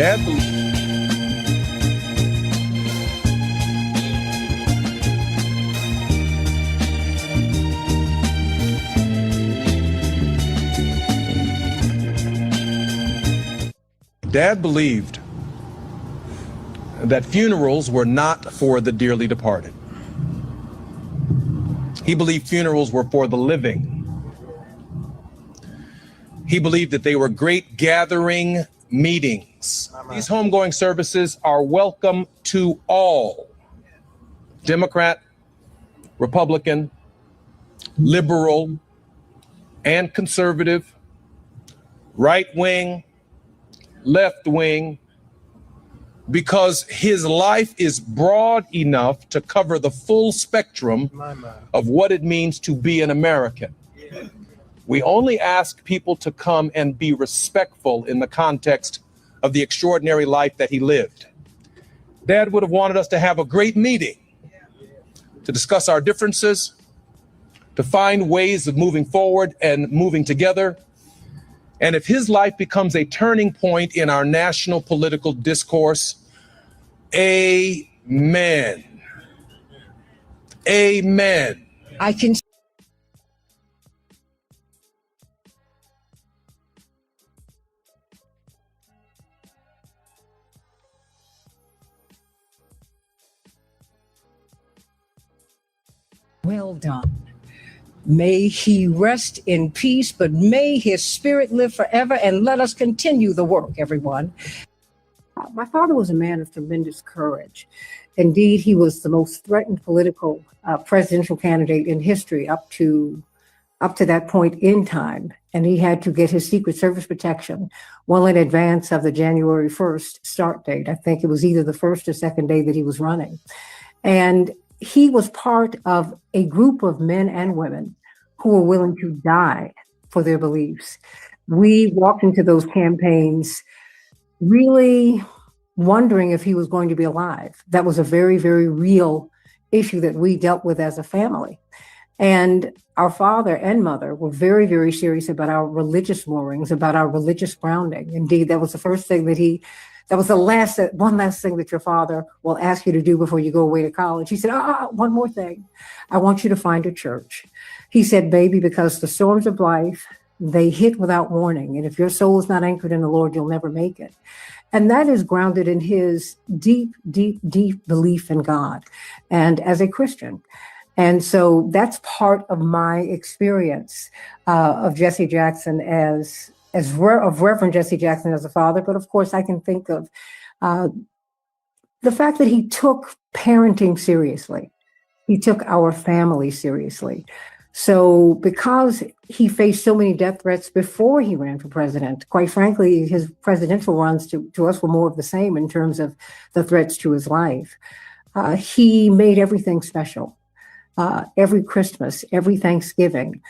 Dad believed that funerals were not for the dearly departed. He believed funerals were for the living. He believed that they were great gathering meetings. These homegoing services are welcome to all, Democrat, Republican, liberal, and conservative, right wing, left wing, because his life is broad enough to cover the full spectrum of what it means to be an American. We only ask people to come and be respectful in the context of the extraordinary life that he lived. Dad would have wanted us to have a great meeting to discuss our differences, to find ways of moving forward and moving together. And if his life becomes a turning point in our national political discourse, amen. Amen. I can. Well done. May he rest in peace, but may his spirit live forever, and let us continue the work, everyone. My father was a man of tremendous courage. Indeed, he was the most threatened political presidential candidate in history up to that point in time. And he had to get his Secret Service protection well in advance of the January 1st start date. I think it was either the first or second day that he was running. And he was part of a group of men and women who were willing to die for their beliefs. We walked into those campaigns really wondering if he was going to be alive. That was a very, very real issue that we dealt with as a family. And our father and mother were very, very serious about our religious moorings, about our religious grounding. Indeed, that was the first thing that was one last thing that your father will ask you to do before you go away to college. He said, one more thing. I want you to find a church. He said, baby, because the storms of life, they hit without warning. And if your soul is not anchored in the Lord, you'll never make it. And that is grounded in his deep, deep, deep belief in God and as a Christian. And so that's part of my experience of Jesse Jackson of Reverend Jesse Jackson as a father. But of course, I can think of the fact that he took parenting seriously. He took our family seriously. So because he faced so many death threats before he ran for president, quite frankly, his presidential runs to us were more of the same in terms of the threats to his life. He made everything special. Every Christmas, every Thanksgiving,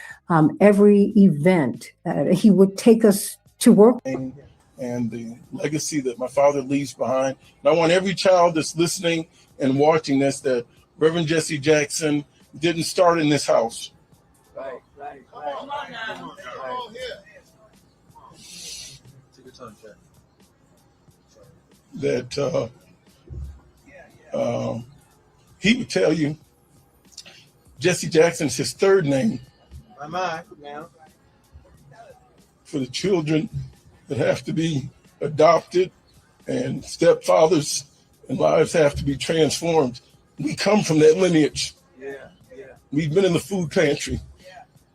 every event, he would take us to work. And the legacy that my father leaves behind. And I want every child that's listening and watching this, that Reverend Jesse Jackson didn't start in this house. Right. Come on now. Come on here. Take your time, Jack. That he would tell you Jesse Jackson's his third name. Now. For the children that have to be adopted and stepfathers and lives have to be transformed. We come from that lineage. Yeah. We've been in the food pantry.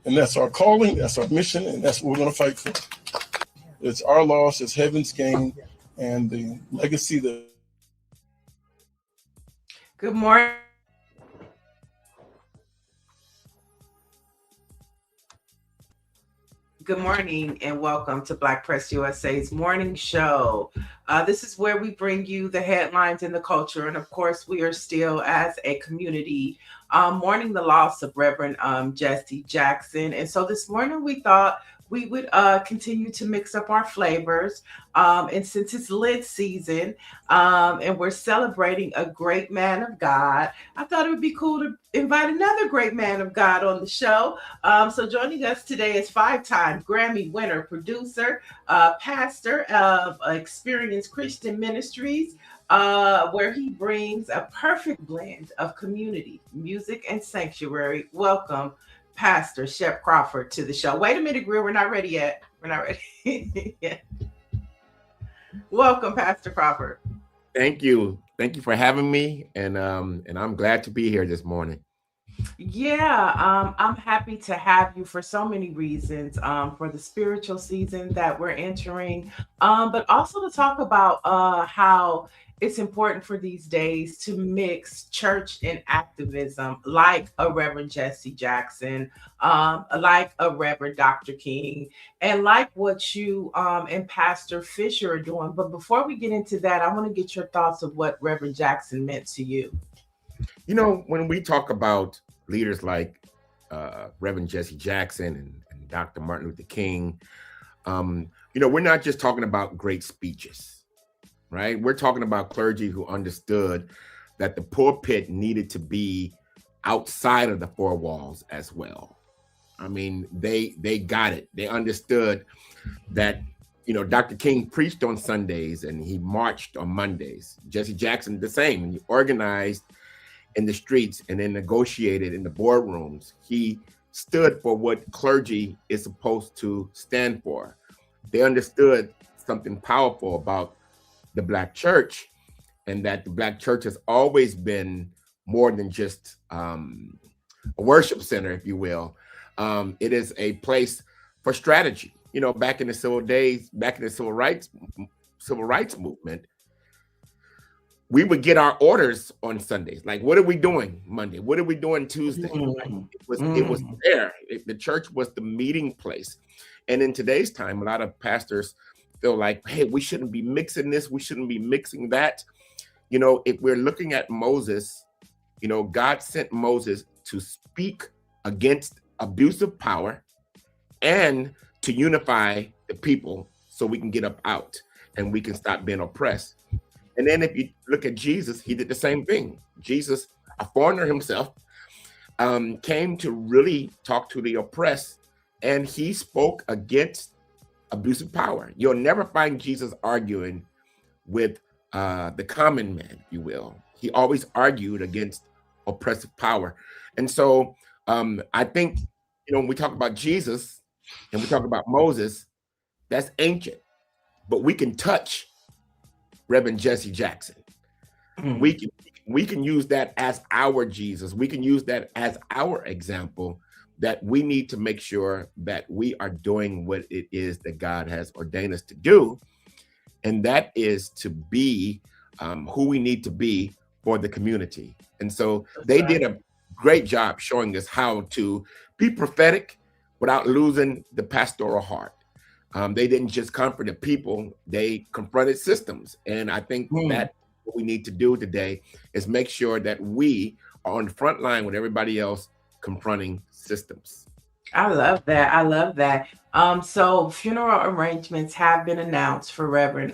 And that's our calling, that's our mission, and that's what we're going to fight for. It's our loss, it's heaven's gain, and the legacy that. Good morning. Good morning and welcome to Black Press USA's morning show. This is where we bring you the headlines and the culture. And of course, we are still as a community mourning the loss of Reverend Jesse Jackson. And so this morning we thought we would continue to mix up our flavors. And since it's lit season, and we're celebrating a great man of God, I thought it would be cool to invite another great man of God on the show. So joining us today is 5-time Grammy winner, producer, pastor of Experience Christian Ministries, where he brings a perfect blend of community, music, and sanctuary. Welcome, Pastor SHEP CRAWFORD, to the show. Wait a minute, Greer, we're not ready yet. We're not ready yet. Welcome, Pastor CRAWFORD. Thank you. Thank you for having me. And I'm glad to be here this morning. Yeah, I'm happy to have you for so many reasons, for the spiritual season that we're entering, but also to talk about how it's important for these days to mix church and activism, like a Reverend Jesse Jackson, like a Reverend Dr. King, and like what you and Pastor Fisher are doing. But before we get into that, I want to get your thoughts of what Reverend Jackson meant to you. You know, when we talk about leaders like Reverend Jesse Jackson and Dr. Martin Luther King, you know, we're not just talking about great speeches, right? We're talking about clergy who understood that the pulpit needed to be outside of the four walls as well. I mean, they got it. They understood that, you know, Dr. King preached on Sundays and he marched on Mondays. Jesse Jackson, the same. And he organized in the streets and then negotiated in the boardrooms. He stood for what clergy is supposed to stand for. They understood something powerful about the Black church, and that the Black church has always been more than just a worship center, if you will. It is a place for strategy. You know, back in the civil days, back in the civil rights movement, we would get our orders on Sundays. Like, what are we doing Monday? What are we doing Tuesday? Like, it was there. The church was the meeting place. And in today's time, a lot of pastors feel like, hey, we shouldn't be mixing this. We shouldn't be mixing that. You know, if we're looking at Moses, you know, God sent Moses to speak against abusive power and to unify the people so we can get up out and we can stop being oppressed. And then if you look at Jesus, he did the same thing. Jesus, a foreigner himself, came to really talk to the oppressed, and he spoke against abusive power. You'll never find Jesus arguing with the common man, if you will. He always argued against oppressive power. And so I think, you know, when we talk about Jesus and we talk about Moses, that's ancient, but we can touch Reverend Jesse Jackson. We can use that as our Jesus. We can use that as our example, that we need to make sure that we are doing what it is that God has ordained us to do. And that is to be who we need to be for the community. And so they did a great job showing us how to be prophetic without losing the pastoral heart. They didn't just comfort the people, they confronted systems. And I think that what we need to do today is make sure that we are on the front line with everybody else confronting systems. I love that. I love that. So funeral arrangements have been announced for Reverend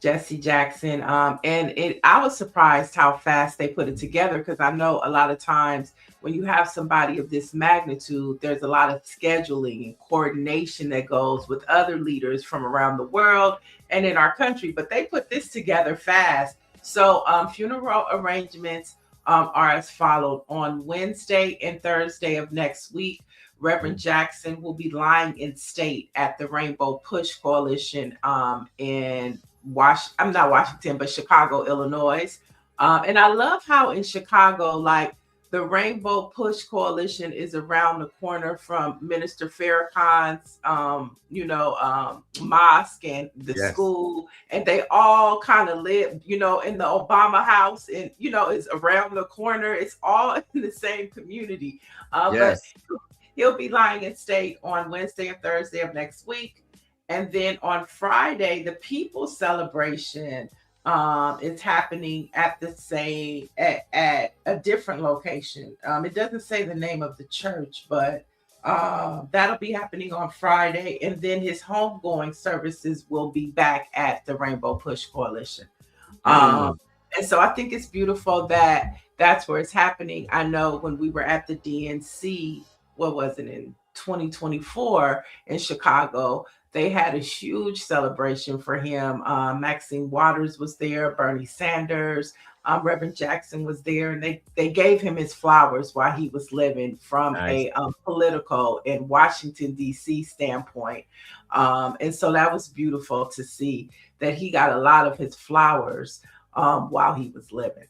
Jesse Jackson. And I was surprised how fast they put it together, because I know a lot of times when you have somebody of this magnitude, there's a lot of scheduling and coordination that goes with other leaders from around the world and in our country, but they put this together fast. So funeral arrangements are as followed. On Wednesday and Thursday of next week, Reverend Jackson will be lying in state at the Rainbow Push Coalition in not Washington, but Chicago, Illinois. And I love how in Chicago, like, the Rainbow Push Coalition is around the corner from Minister Farrakhan's, mosque and the school, and they all kind of live, you know, in the Obama house, and you know, it's around the corner. It's all in the same community. But he'll be lying in state on Wednesday and Thursday of next week. And then on Friday, the People's Celebration is happening at at a different location. It doesn't say the name of the church, but That'll be happening on Friday, and then his homegoing services will be back at the Rainbow Push Coalition. And so I think it's beautiful that that's where it's happening. I know when we were at the DNC, what was it, in 2024 in Chicago, they had a huge celebration for him. Maxine Waters was there, Bernie Sanders, Reverend Jackson was there, and they gave him his flowers while he was living from a political in Washington, D.C. standpoint. And so that was beautiful to see that he got a lot of his flowers while he was living.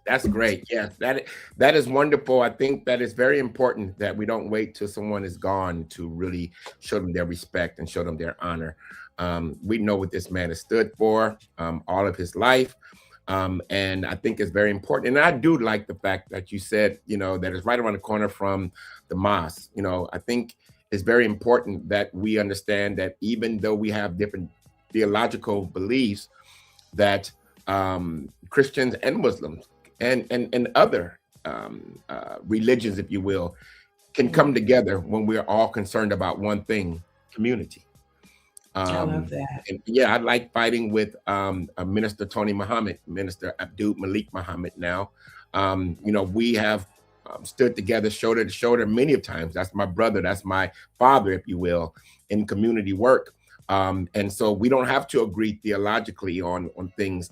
That's great. Yes, that is wonderful. I think that it's very important that we don't wait till someone is gone to really show them their respect and show them their honor. We know what this man has stood for all of his life. And I think it's very important. And I do like the fact that you said, you know, that it's right around the corner from the mosque. You know, I think it's very important that we understand that even though we have different theological beliefs, that Christians and Muslims and other religions, if you will, can come together when we're all concerned about one thing: community. I love that. And yeah, I like fighting with Minister Tony Muhammad, Minister Abdul Malik Muhammad now. You know, we have stood together shoulder to shoulder many of times. That's my brother, that's my father, if you will, in community work. And so we don't have to agree theologically on things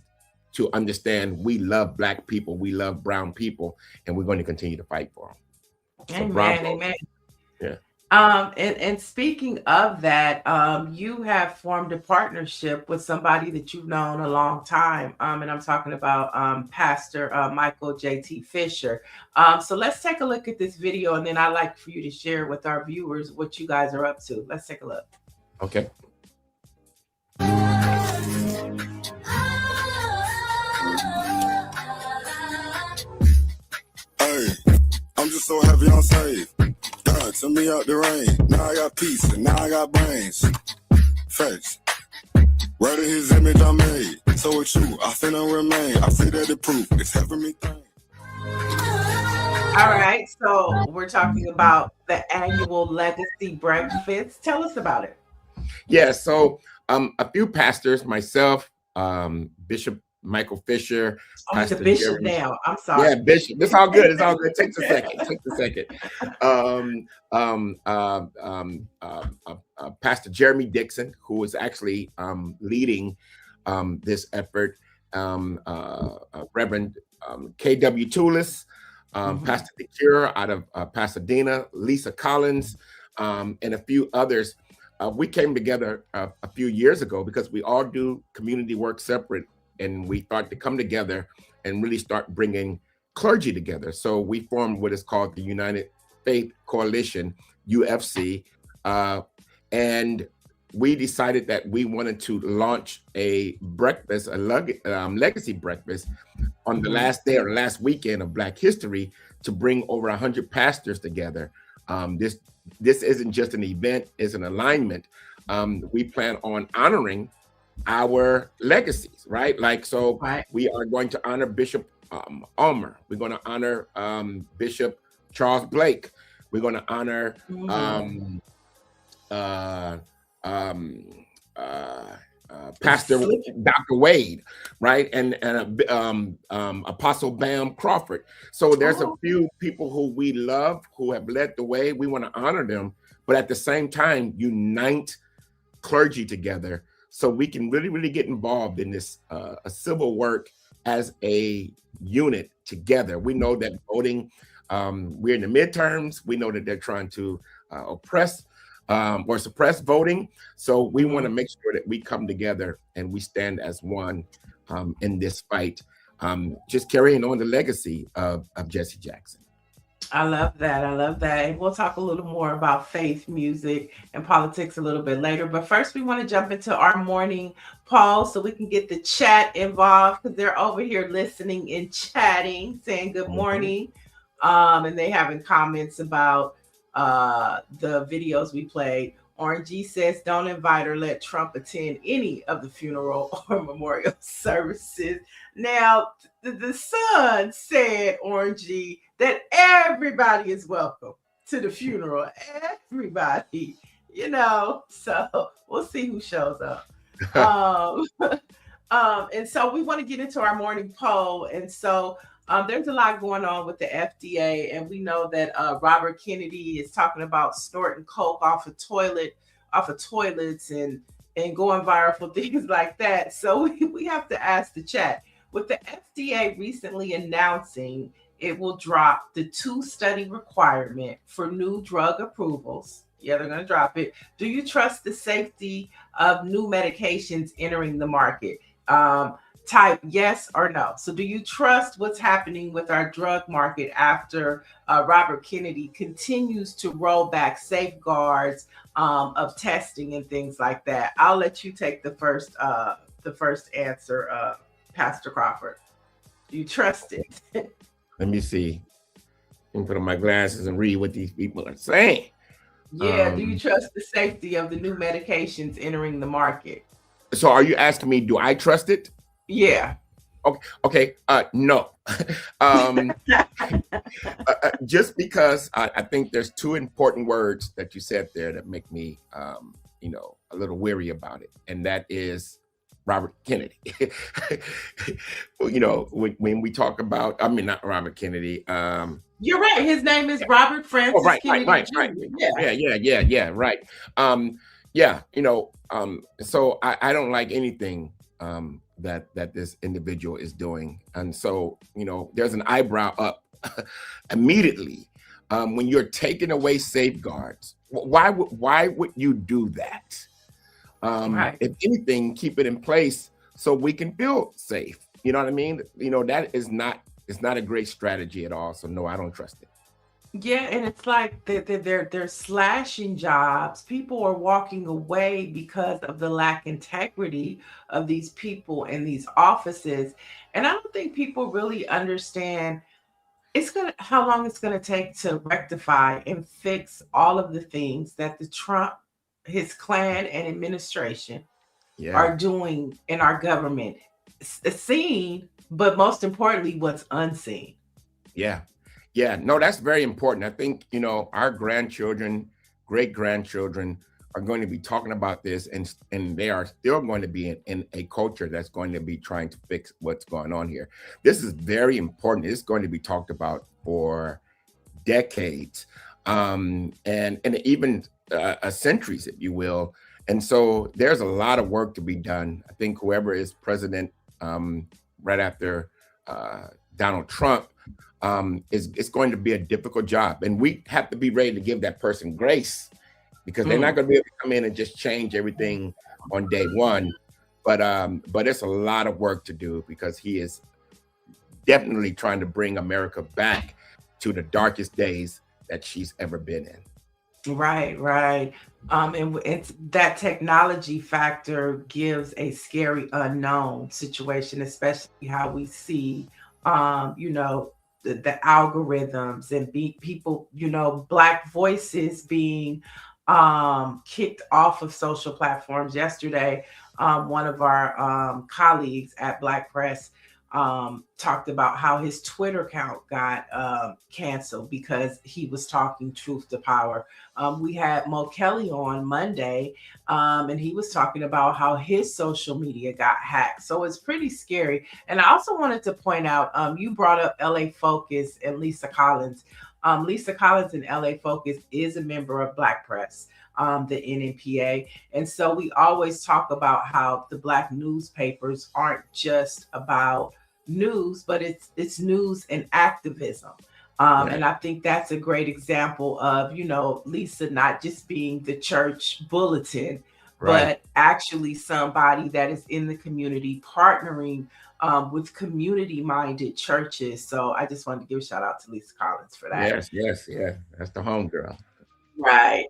to understand we love Black people, we love brown people, and we're going to continue to fight for them. So, amen, bravo. amen. Yeah. And speaking of that, you have formed a partnership with somebody that you've known a long time. And I'm talking about Pastor Michael J.T. Fisher. So let's take a look at this video, and then I'd like for you to share with our viewers what you guys are up to. Let's take a look. Okay. Hey, I'm just so happy I'm saved. God took me out the rain. Now I got peace and now I got brains. Facts. Right in his image I made. So with you, I finna remain. I see that the proof is helping me think. All right, so we're talking about the annual Legacy Breakfast. Tell us about it. Yeah, so a few pastors, myself, Bishop Michael Fisher. Oh, he's a bishop now. I'm sorry. Yeah, bishop. It's all good. It's all good. Takes a second. Takes a second. Pastor Jeremy Dixon, who is actually leading this effort. Reverend K.W. Toulis, Pastor DeCure out of Pasadena, Lisa Collins, and a few others. We came together a few years ago because we all do community work separate, and we thought to come together and really start bringing clergy together. So we formed what is called the United Faith Coalition, UFC, and we decided that we wanted to launch a breakfast, a legacy breakfast on the last day or last weekend of Black History to bring over 100 pastors together. This isn't just an event, it's an alignment. We plan on honoring our legacies, right? Like, so we are going to honor Bishop Ulmer. We're going to honor Bishop Charles Blake. We're going to honor Pastor Dr. Wade, right? And Apostle Bam Crawford. So there's a few people who we love, who have led the way. We want to honor them, but at the same time, unite clergy together so we can really, really get involved in this a civil work as a unit together. We know that voting, we're in the midterms. We know that they're trying to oppress or suppress voting. So we want to make sure that we come together and we stand as one in this fight, just carrying on the legacy of Jesse Jackson. I love that. I love that. And we'll talk a little more about faith, music, and politics a little bit later. But first, we want to jump into our morning pause so we can get the chat involved, because they're over here listening and chatting, saying good morning. And they having comments about the videos we played. Orange G says, don't invite or let Trump attend any of the funeral or memorial services. Now, the Sun said, Orange G, that everybody is welcome to the funeral. Everybody, so we'll see who shows up. And so we want to get into our morning poll. And so there's a lot going on with the FDA, and we know that Robert Kennedy is talking about snorting coke off of toilets and going viral for things like that. So we have to ask the chat, with the FDA recently announcing it will drop the 2-study requirement for new drug approvals. Yeah, they're going to drop it. Do you trust the safety of new medications entering the market? Type yes or no. So do you trust what's happening with our drug market after Robert Kennedy continues to roll back safeguards of testing and things like that? I'll let you take the first answer, Pastor Crawford. Do you trust it? Let me see. Let me put on my glasses and read what these people are saying. Yeah, do you trust the safety of the new medications entering the market? So are you asking me, do I trust it? Yeah. Okay. No. Just because I think there's 2 important words that you said there that make me, a little weary about it. And that is Robert Kennedy. When we talk about, not Robert Kennedy. You're right. His name is Robert Francis Kennedy Jr. Yeah. Right. So I don't like anything that this individual is doing. And so, there's an eyebrow up immediately when you're taking away safeguards. Why would you do that? Right. If anything, keep it in place so we can feel safe. You know what I mean? That is not, it's not a great strategy at all. So no, I don't trust it. Yeah, and it's like they're slashing jobs. People are walking away because of the lack of integrity of these people in these offices. And I don't think people really understand how long it's gonna take to rectify and fix all of the things that the Trump, his clan, and administration are doing in our government. Seen, but most importantly, what's unseen. Yeah, no, that's very important. I think, our grandchildren, great-grandchildren are going to be talking about this, and they are still going to be in a culture that's going to be trying to fix what's going on here. This is very important. It's going to be talked about for decades, and even centuries, if you will. And so there's a lot of work to be done. I think whoever is president right after Donald Trump, it's going to be a difficult job, and we have to be ready to give that person grace, because they're not going to be able to come in and just change everything on day one. But it's a lot of work to do, because he is definitely trying to bring America back to the darkest days that she's ever been in. Right. And it's that technology factor gives a scary unknown situation, especially how we see, the algorithms and people, Black voices being kicked off of social platforms. Yesterday, one of our colleagues at Black Press talked about how his Twitter account got canceled because he was talking truth to power. We had Mo Kelly on Monday, and he was talking about how his social media got hacked. So it's pretty scary. And I also wanted to point out, you brought up LA Focus and Lisa Collins. Lisa Collins in LA Focus is a member of Black Press, the NNPA. And so we always talk about how the Black newspapers aren't just about news, but it's news and activism. And I think that's a great example of, Lisa not just being the church bulletin, but actually somebody that is in the community partnering with community-minded churches. So I just wanted to give a shout out to Lisa Collins for that. Yes. That's the homegirl. Right.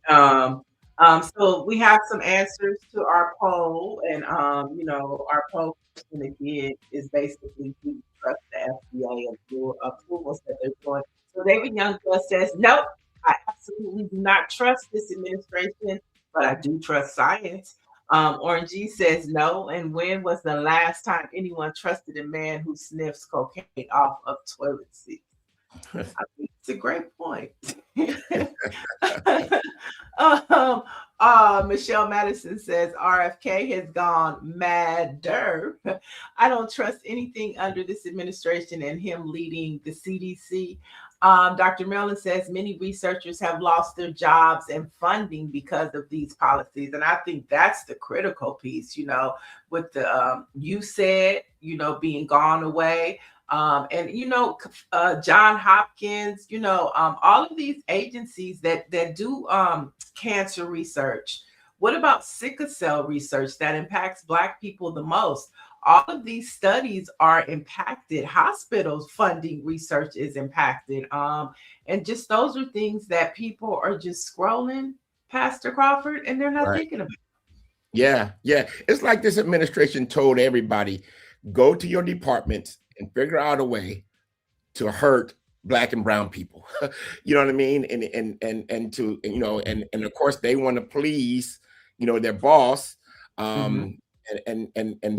So we have some answers to our poll, and our poll question again is basically, do you trust the FDA and approvals that they're doing? So David Youngblood says, nope, I absolutely do not trust this administration, but I do trust science. Orange G says no. And when was the last time anyone trusted a man who sniffs cocaine off of toilet seats? I think it's a great point. Michelle Madison says RFK has gone madder. I don't trust anything under this administration and him leading the CDC. Dr. Mellon says many researchers have lost their jobs and funding because of these policies. And I think that's the critical piece, with the you said, being gone away. And John Hopkins, all of these agencies that do cancer research. What about sickle cell research that impacts Black people the most? All of these studies are impacted. Hospitals funding research is impacted. And just those are things that people are just scrolling, Pastor Crawford, and they're not thinking about. Yeah. It's like this administration told everybody, go to your departments and figure out a way to hurt Black and brown people. You know what I mean? And of course they want to please, their boss, and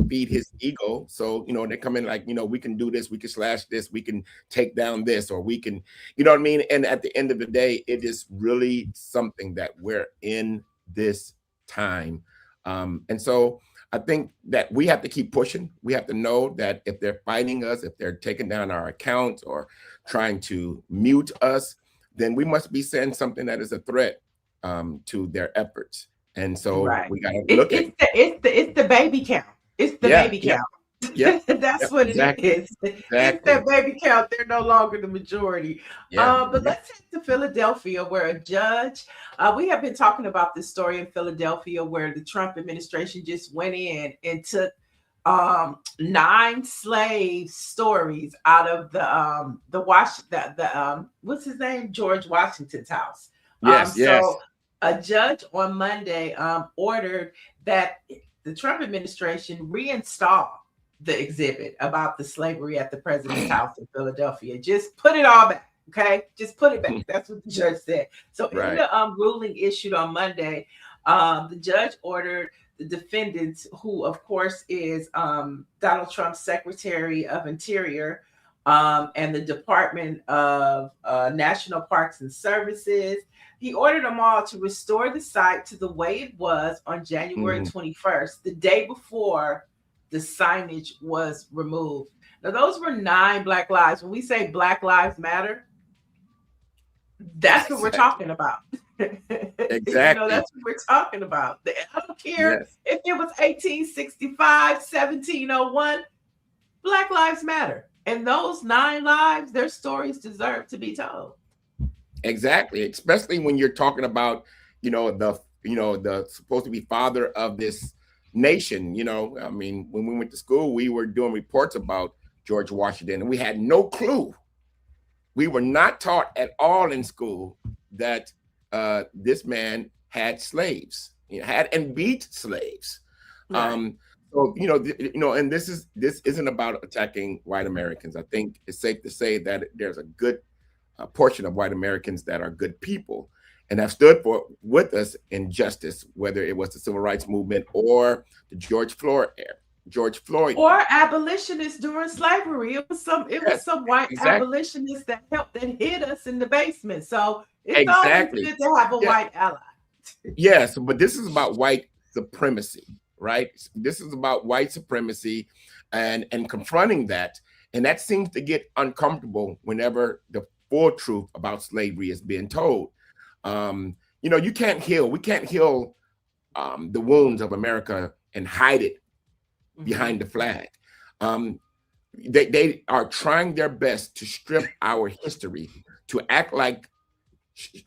feed his ego. So, they come in like, we can do this, we can slash this, we can take down this, or we can, you know what I mean? And at the end of the day, it is really something that we're in this time. And so I think that we have to keep pushing. We have to know that if they're fighting us, if they're taking down our accounts or trying to mute us, then we must be saying something that is a threat to their efforts. And so we got to look at it's the baby count. It's the baby count. Yeah, that's what it is. It's that baby count. They're no longer the majority. But let's head to Philadelphia, where a judge. We have been talking about this story in Philadelphia, where the Trump administration just went in and took 9 slave stories out of the what's his name, George Washington's house. So a judge on Monday ordered that the Trump administration reinstall the exhibit about the slavery at the president's house in Philadelphia. Just put it all back, okay? Just put it back. That's what the judge said. So in the ruling issued on Monday, the judge ordered the defendants, who of course is Donald Trump's Secretary of Interior, and the Department of National Parks and Services. He ordered them all to restore the site to the way it was on January 21st, the day before the signage was removed. Now, those were 9 Black lives. When we say Black Lives Matter, that's what we're talking about. Exactly. That's what we're talking about. I don't care if it was 1865, 1701, Black Lives Matter. And those 9 lives, their stories deserve to be told. Exactly, especially when you're talking about, the supposed to be father of this nation. I mean, when we went to school, we were doing reports about George Washington, and we had no clue. We were not taught at all in school that this man had slaves, had and beat slaves. Right. And this isn't about attacking white Americans. I think it's safe to say that there's a good portion of white Americans that are good people and have stood with us in justice, whether it was the civil rights movement or the George Floyd or abolitionists during slavery. It was some white abolitionists that hid us in the basement. So it's always good to have a white ally. Yes, but this is about white supremacy, right? This is about white supremacy and confronting that. And that seems to get uncomfortable whenever the full truth about slavery is being told. We can't heal the wounds of America and hide it behind the flag. They are trying their best to strip our history, to act like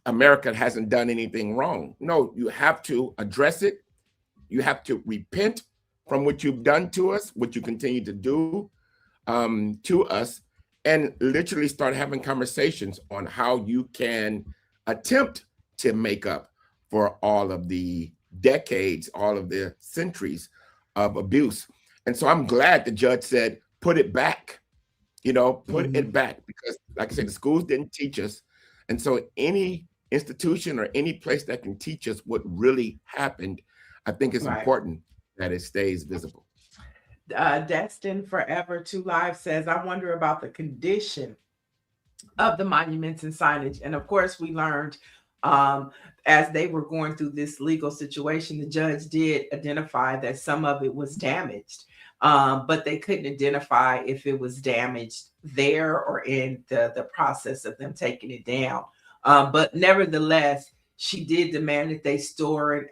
America hasn't done anything wrong. No, you have to address it. You have to repent from what you've done to us, what you continue to do to us, and literally start having conversations on how you can attempt to make up for all of the decades, all of the centuries of abuse. And so I'm glad the judge said, put it back, put it back, because like I said, the schools didn't teach us. And so any institution or any place that can teach us what really happened, I think it's important that it stays visible. Destined Forever 2 Live says, I wonder about the condition of the monuments and signage. And of course, we learned As they were going through this legal situation, the judge did identify that some of it was damaged, but they couldn't identify if it was damaged there or in the process of them taking it down. But nevertheless, she did demand that they store it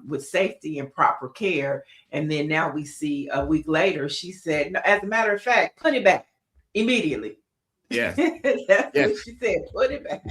with safety and proper care. And then now we see a week later, she said, no, as a matter of fact, put it back immediately. Yes. That's Yes. what she said, put it back.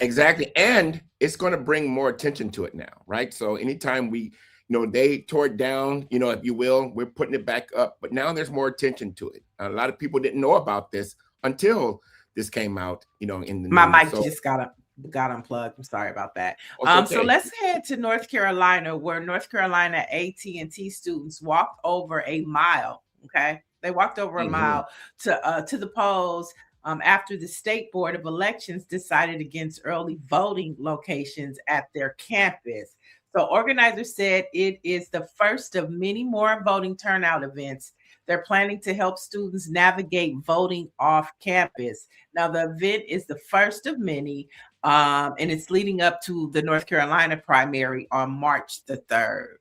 Exactly. And it's going to bring more attention to it now, right? So anytime we, they tore it down, if you will, we're putting it back up. But now there's more attention to it. A lot of people didn't know about this until this came out, in the My news. mic just got unplugged. I'm sorry about that. Okay. So let's head to North Carolina, where North Carolina AT&T students walked over a mile. Okay, they walked over a mile to the polls after the State Board of Elections decided against early voting locations at their campus. So organizers said it is the first of many more voting turnout events. They're planning to help students navigate voting off campus. Now, the event is the first of many, and it's leading up to the North Carolina primary on March the 3rd.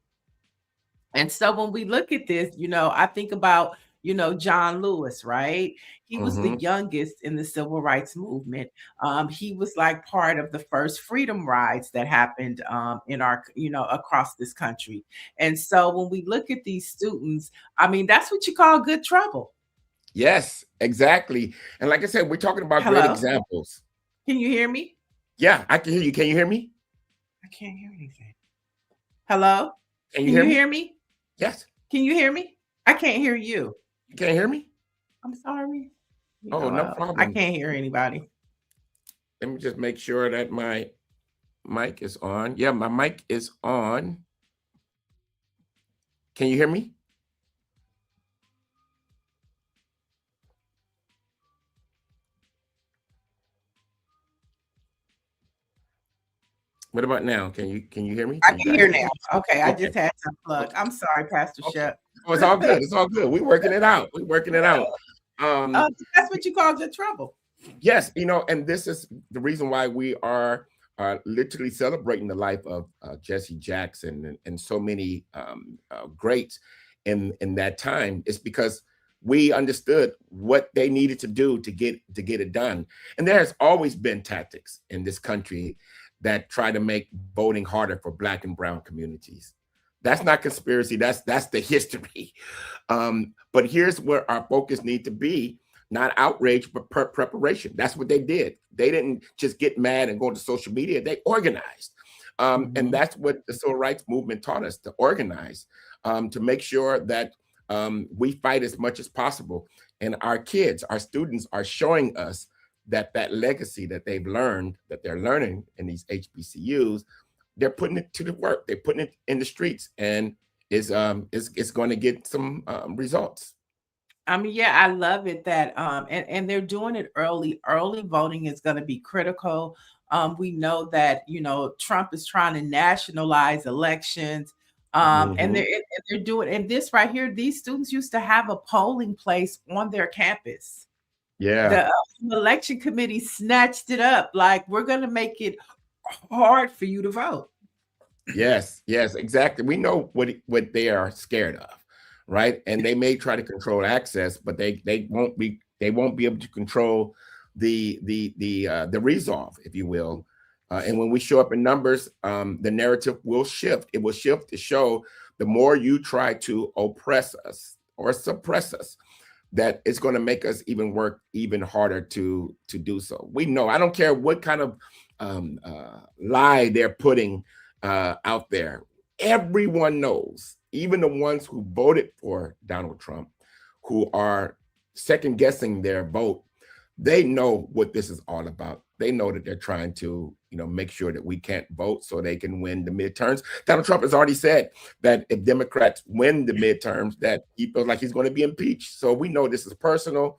And so when we look at this, I think about, John Lewis, right? He was the youngest in the civil rights movement. He was like part of the first freedom rides that happened in our, across this country. And so when we look at these students, I mean, that's what you call good trouble. Yes, exactly. And like I said, we're talking about great examples. Can you hear me? Yeah, I can hear you. Can you hear me? I can't hear anything. Hello? Can you hear me? Yes. Can you hear me? I can't hear you. You can't hear me? I'm sorry. Oh, no problem. I can't hear anybody. Let me just make sure that my mic is on. Yeah, my mic is on. Can you hear me? What about now? Can you hear me? I can hear now. Okay, I just had to unplug. I'm sorry, Pastor Shep. Oh, it's all good. It's all good. We're working it out. That's what you call good trouble. Yes, and this is the reason why we are literally celebrating the life of Jesse Jackson and so many greats in that time. It's because we understood what they needed to do to get it done. And there has always been tactics in this country that try to make voting harder for Black and brown communities. That's not conspiracy. That's the history. But here's where our focus needs to be: not outrage, but preparation. That's what they did. They didn't just get mad and go to social media. They organized. And that's what the civil rights movement taught us, to organize, to make sure that we fight as much as possible. And our kids, our students are showing us that legacy that they've learned, that they're learning in these HBCUs, they're putting it to the work. They're putting it in the streets, and it's going to get some results. I mean, yeah, I love it that and they're doing it early. Early voting is going to be critical. We know that Trump is trying to nationalize elections, and they're doing. And this right here, these students used to have a polling place on their campus. Yeah, the election committee snatched it up. Like, we're going to make it hard for you to vote. Yes, exactly. We know what they are scared of, right? And they may try to control access, but they won't be able to control the resolve, if you will. And when we show up in numbers, the narrative will shift. It will shift to show the more you try to oppress us or suppress us, that it's going to make us work even harder to do so. We know. I don't care what kind of lie they're putting out there. Everyone knows, even the ones who voted for Donald Trump, who are second guessing their vote, they know what this is all about. They know that they're trying to, make sure that we can't vote so they can win the midterms. Donald Trump has already said that if Democrats win the midterms, that he feels like he's going to be impeached. So we know this is personal,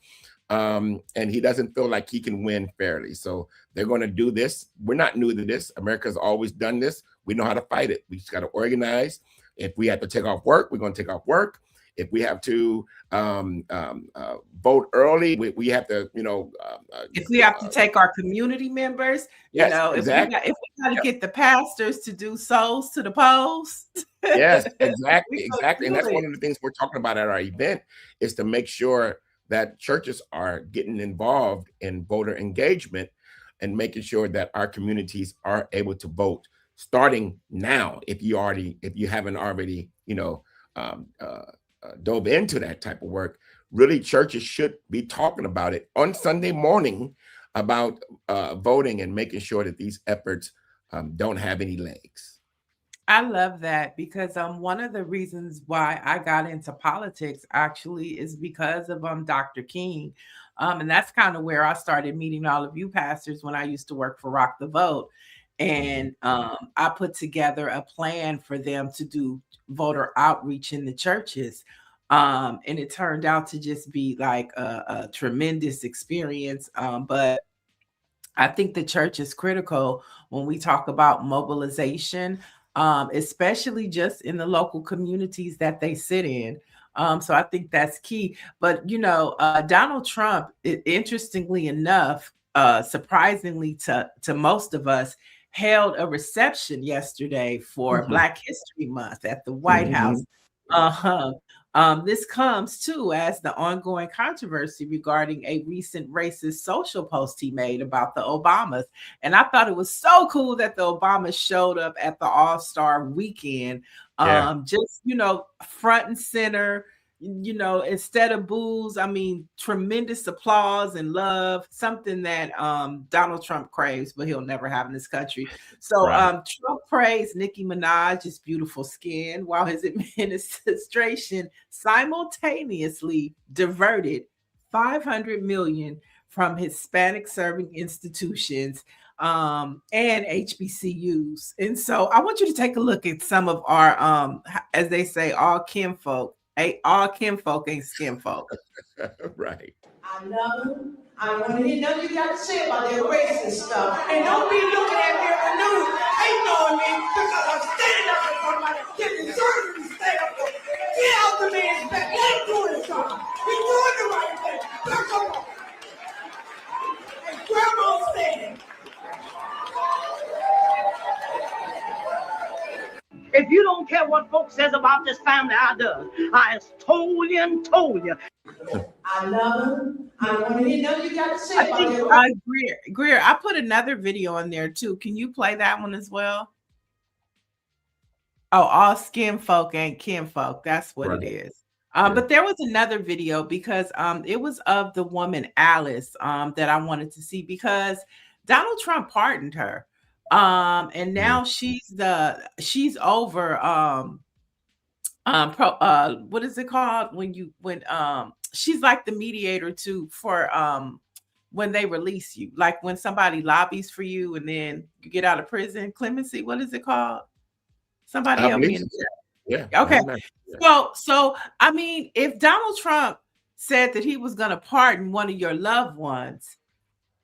and he doesn't feel like he can win fairly. So they're going to do this. We're not new to this. America's always done this. We know how to fight it. We just got to organize. If we have to take off work, we're going to take off work. If we have to vote early, we have to, if we have to take our community members, yes, if exactly. we got to get the pastors to do souls to the polls. Yes, exactly. And that's one of the things we're talking about at our event, is to make sure that churches are getting involved in voter engagement and making sure that our communities are able to vote starting now. If you haven't already, dove into that type of work, really churches should be talking about it on Sunday morning about voting and making sure that these efforts don't have any legs. I love that, because one of the reasons why I got into politics actually is because of Dr. King. And that's kind of where I started meeting all of you pastors when I used to work for Rock the Vote. And I put together a plan for them to do voter outreach in the churches. And it turned out to just be like a tremendous experience. But I think the church is critical when we talk about mobilization, especially just in the local communities that they sit in. So I think that's key. But, Donald Trump, interestingly enough, surprisingly to most of us, held a reception yesterday for Black History Month at the White House. This comes too as the ongoing controversy regarding a recent racist social post he made about the Obamas. And I thought it was so cool that the Obamas showed up at the All-Star weekend, just, front and center, instead of booze. I mean, tremendous applause and love, something that Donald Trump craves, but he'll never have in this country. So Trump praised Nicki Minaj's beautiful skin, while his administration simultaneously diverted $500 million from Hispanic serving institutions and HBCUs. And so I want you to take a look at some of our, as they say, all kinfolk. All kinfolk ain't skinfolk. Right. I love them. I want to hear nothing you got to say about their racist stuff. And don't be looking at me on the news hating on me because I'm standing up in front of my kid deserves to stand up there. Get out the man's back. Let him do his job. He's doing the right thing. Back on. And Grandma's saying, if you don't care what folks says about this family, I does. I told you and told you. I love them. I want to hear nothing you got to say about it. Greer, I put another video on there too. Can you play that one as well? Oh, all skin folk ain't kinfolk. That's what it is. But there was another video because it was of the woman Alice that I wanted to see, because Donald Trump pardoned her. And now she's over what is it called when she's like the mediator for when they release you, like when somebody lobbies for you and then you get out of prison. Clemency, what is it called? Somebody help me. Okay. So I mean, if Donald Trump said that he was going to pardon one of your loved ones,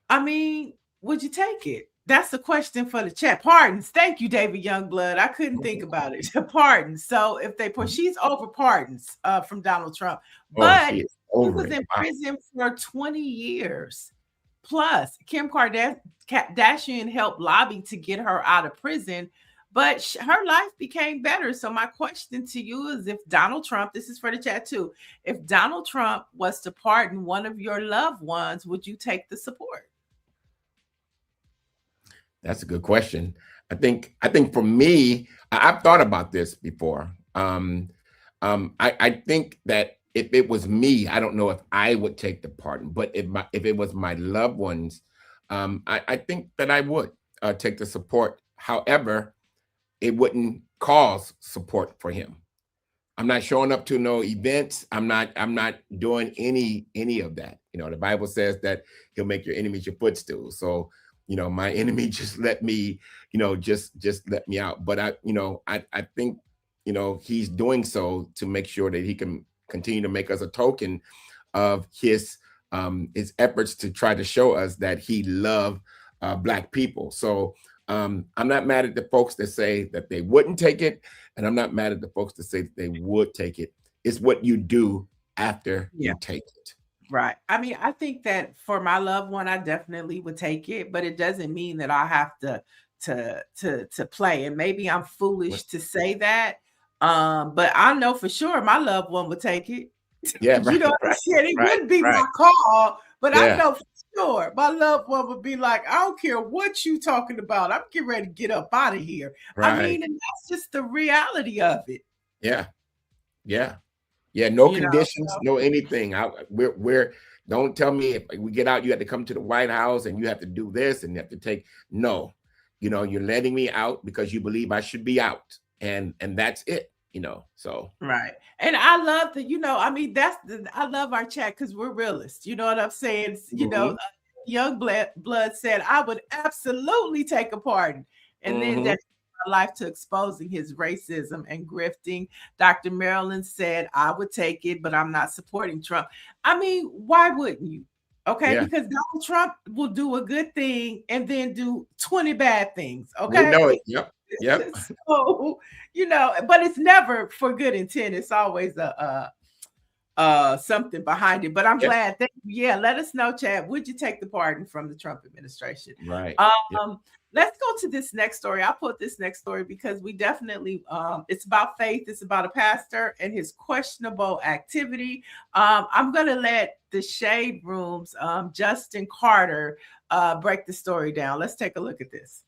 I mean, would you take it? That's the question for the chat. Pardons. Thank you, David Youngblood. I couldn't think about it. Pardons. So if she's over pardons from Donald Trump, but he was in prison for 20 years. Plus, Kim Kardashian helped lobby to get her out of prison, but her life became better. So my question to you is, if Donald Trump, this is for the chat too, if Donald Trump was to pardon one of your loved ones, would you take the support? That's a good question. I think for me, I've thought about this before. I think that if it was me, I don't know if I would take the pardon, but if it was my loved ones, I think that I would take the support. However, it wouldn't cause support for him. I'm not showing up to no events. I'm not doing any of that. The Bible says that he'll make your enemies your footstool. So my enemy just let me, just let me out. But I think, he's doing so to make sure that he can continue to make us a token of his efforts to try to show us that he loved Black people. So I'm not mad at the folks that say that they wouldn't take it, and I'm not mad at the folks that say that they would take it. It's what you do after you take it. Right. I mean, I think that for my loved one, I definitely would take it, but it doesn't mean that I have to play. And maybe I'm foolish to say that. But I know for sure my loved one would take it. Yeah, You know what I'm saying? It wouldn't be my call, but I know for sure my loved one would be like, I don't care what you talking about. I'm getting ready to get up out of here. I mean, and that's just the reality of it. Yeah. Yeah. Yeah. No conditions, no anything. We're don't tell me if we get out, you have to come to the White House and you have to do this and you have to take. No, you're letting me out because you believe I should be out. And that's it. So right. And I love that, I mean, I love our chat because we're realists. You know what I'm saying? Young blood said, I would absolutely take a pardon. And then that my life to exposing his racism and grifting. Dr. Marilyn said, I would take it, but I'm not supporting Trump. I mean, why wouldn't you? Okay, because Donald Trump will do a good thing and then do 20 bad things. Okay. We know it. Yep. So, but it's never for good intent. It's always something behind it. But I'm glad that let us know, Chad. Would you take the pardon from the Trump administration? Right. Let's go to this next story. I put this next story because we definitely it's about faith. It's about a pastor and his questionable activity. I'm gonna let the Shade Room's Justin Carter break the story down. Let's take a look at this.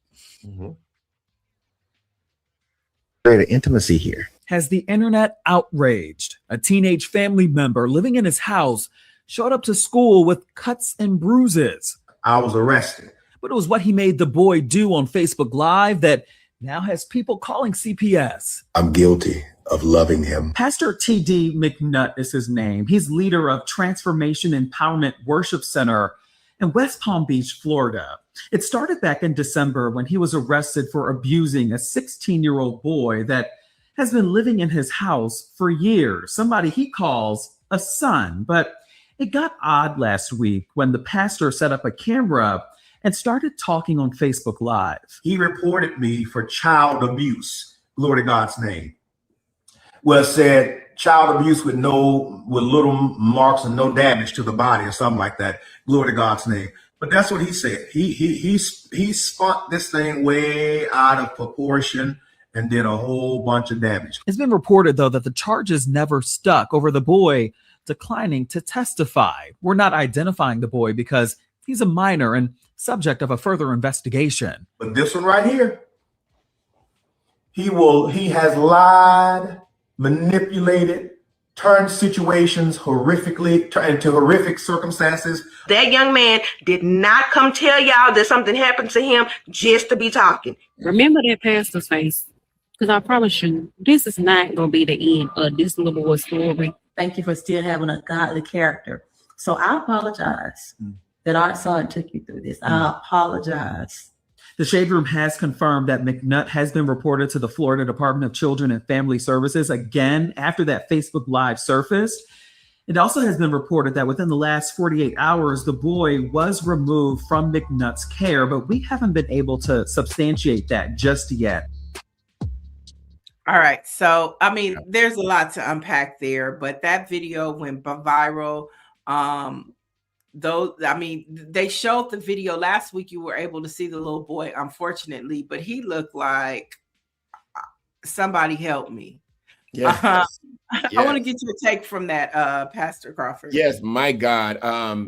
Greater intimacy here. Has the internet outraged? A teenage family member living in his house showed up to school with cuts and bruises. I was arrested. But it was what he made the boy do on Facebook Live that now has people calling CPS. I'm guilty of loving him. Pastor T.D. McNutt is his name. He's leader of Transformation Empowerment Worship Center in West Palm Beach, Florida. It started back in December when he was arrested for abusing a 16-year-old boy that has been living in his house for years, somebody he calls a son. But it got odd last week when the pastor set up a camera and started talking on Facebook Live. He reported me for child abuse. Glory to God's name. Well, it said child abuse with little marks and no damage to the body or something like that. Glory to God's name. But that's what he said. He spun this thing way out of proportion and did a whole bunch of damage. It's been reported, though, that the charges never stuck over the boy declining to testify. We're not identifying the boy because he's a minor and subject of a further investigation. But this one right here, he has lied, manipulated, turned situations into horrific circumstances. That young man did not come tell y'all that something happened to him just to be talking. Remember that pastor's face, because I promise you, this is not going to be the end of this little boy's story. Thank you for still having a godly character. So I apologize that our son took you through this. I apologize. The Shade Room has confirmed that McNutt has been reported to the Florida Department of Children and Family Services again after that Facebook Live surfaced. It also has been reported that within the last 48 hours, the boy was removed from McNutt's care, but we haven't been able to substantiate that just yet. All right. So, I mean, there's a lot to unpack there, but that video went viral. They showed the video last week. You were able to see the little boy, unfortunately, but he looked like somebody help me. Yes. I want to get you a take from that, Pastor Crawford. Yes, my God.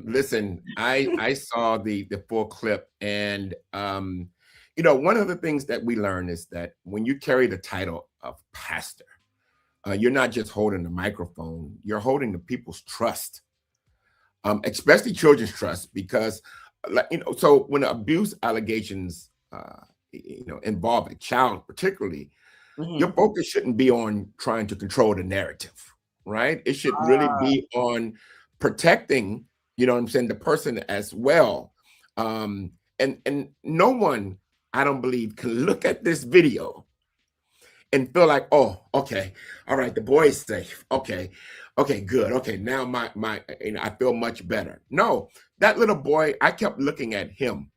Listen, I saw the full clip, and one of the things that we learn is that when you carry the title of pastor, you're not just holding the microphone, you're holding the people's trust. Especially children's trust, because so when abuse allegations involve a child particularly, your focus shouldn't be on trying to control the narrative, right? It should really be on protecting, the person as well. And no one, I don't believe, can look at this video and feel like, oh, okay, all right, the boy is safe. Okay, good. Okay, now I feel much better. No, that little boy, I kept looking at him,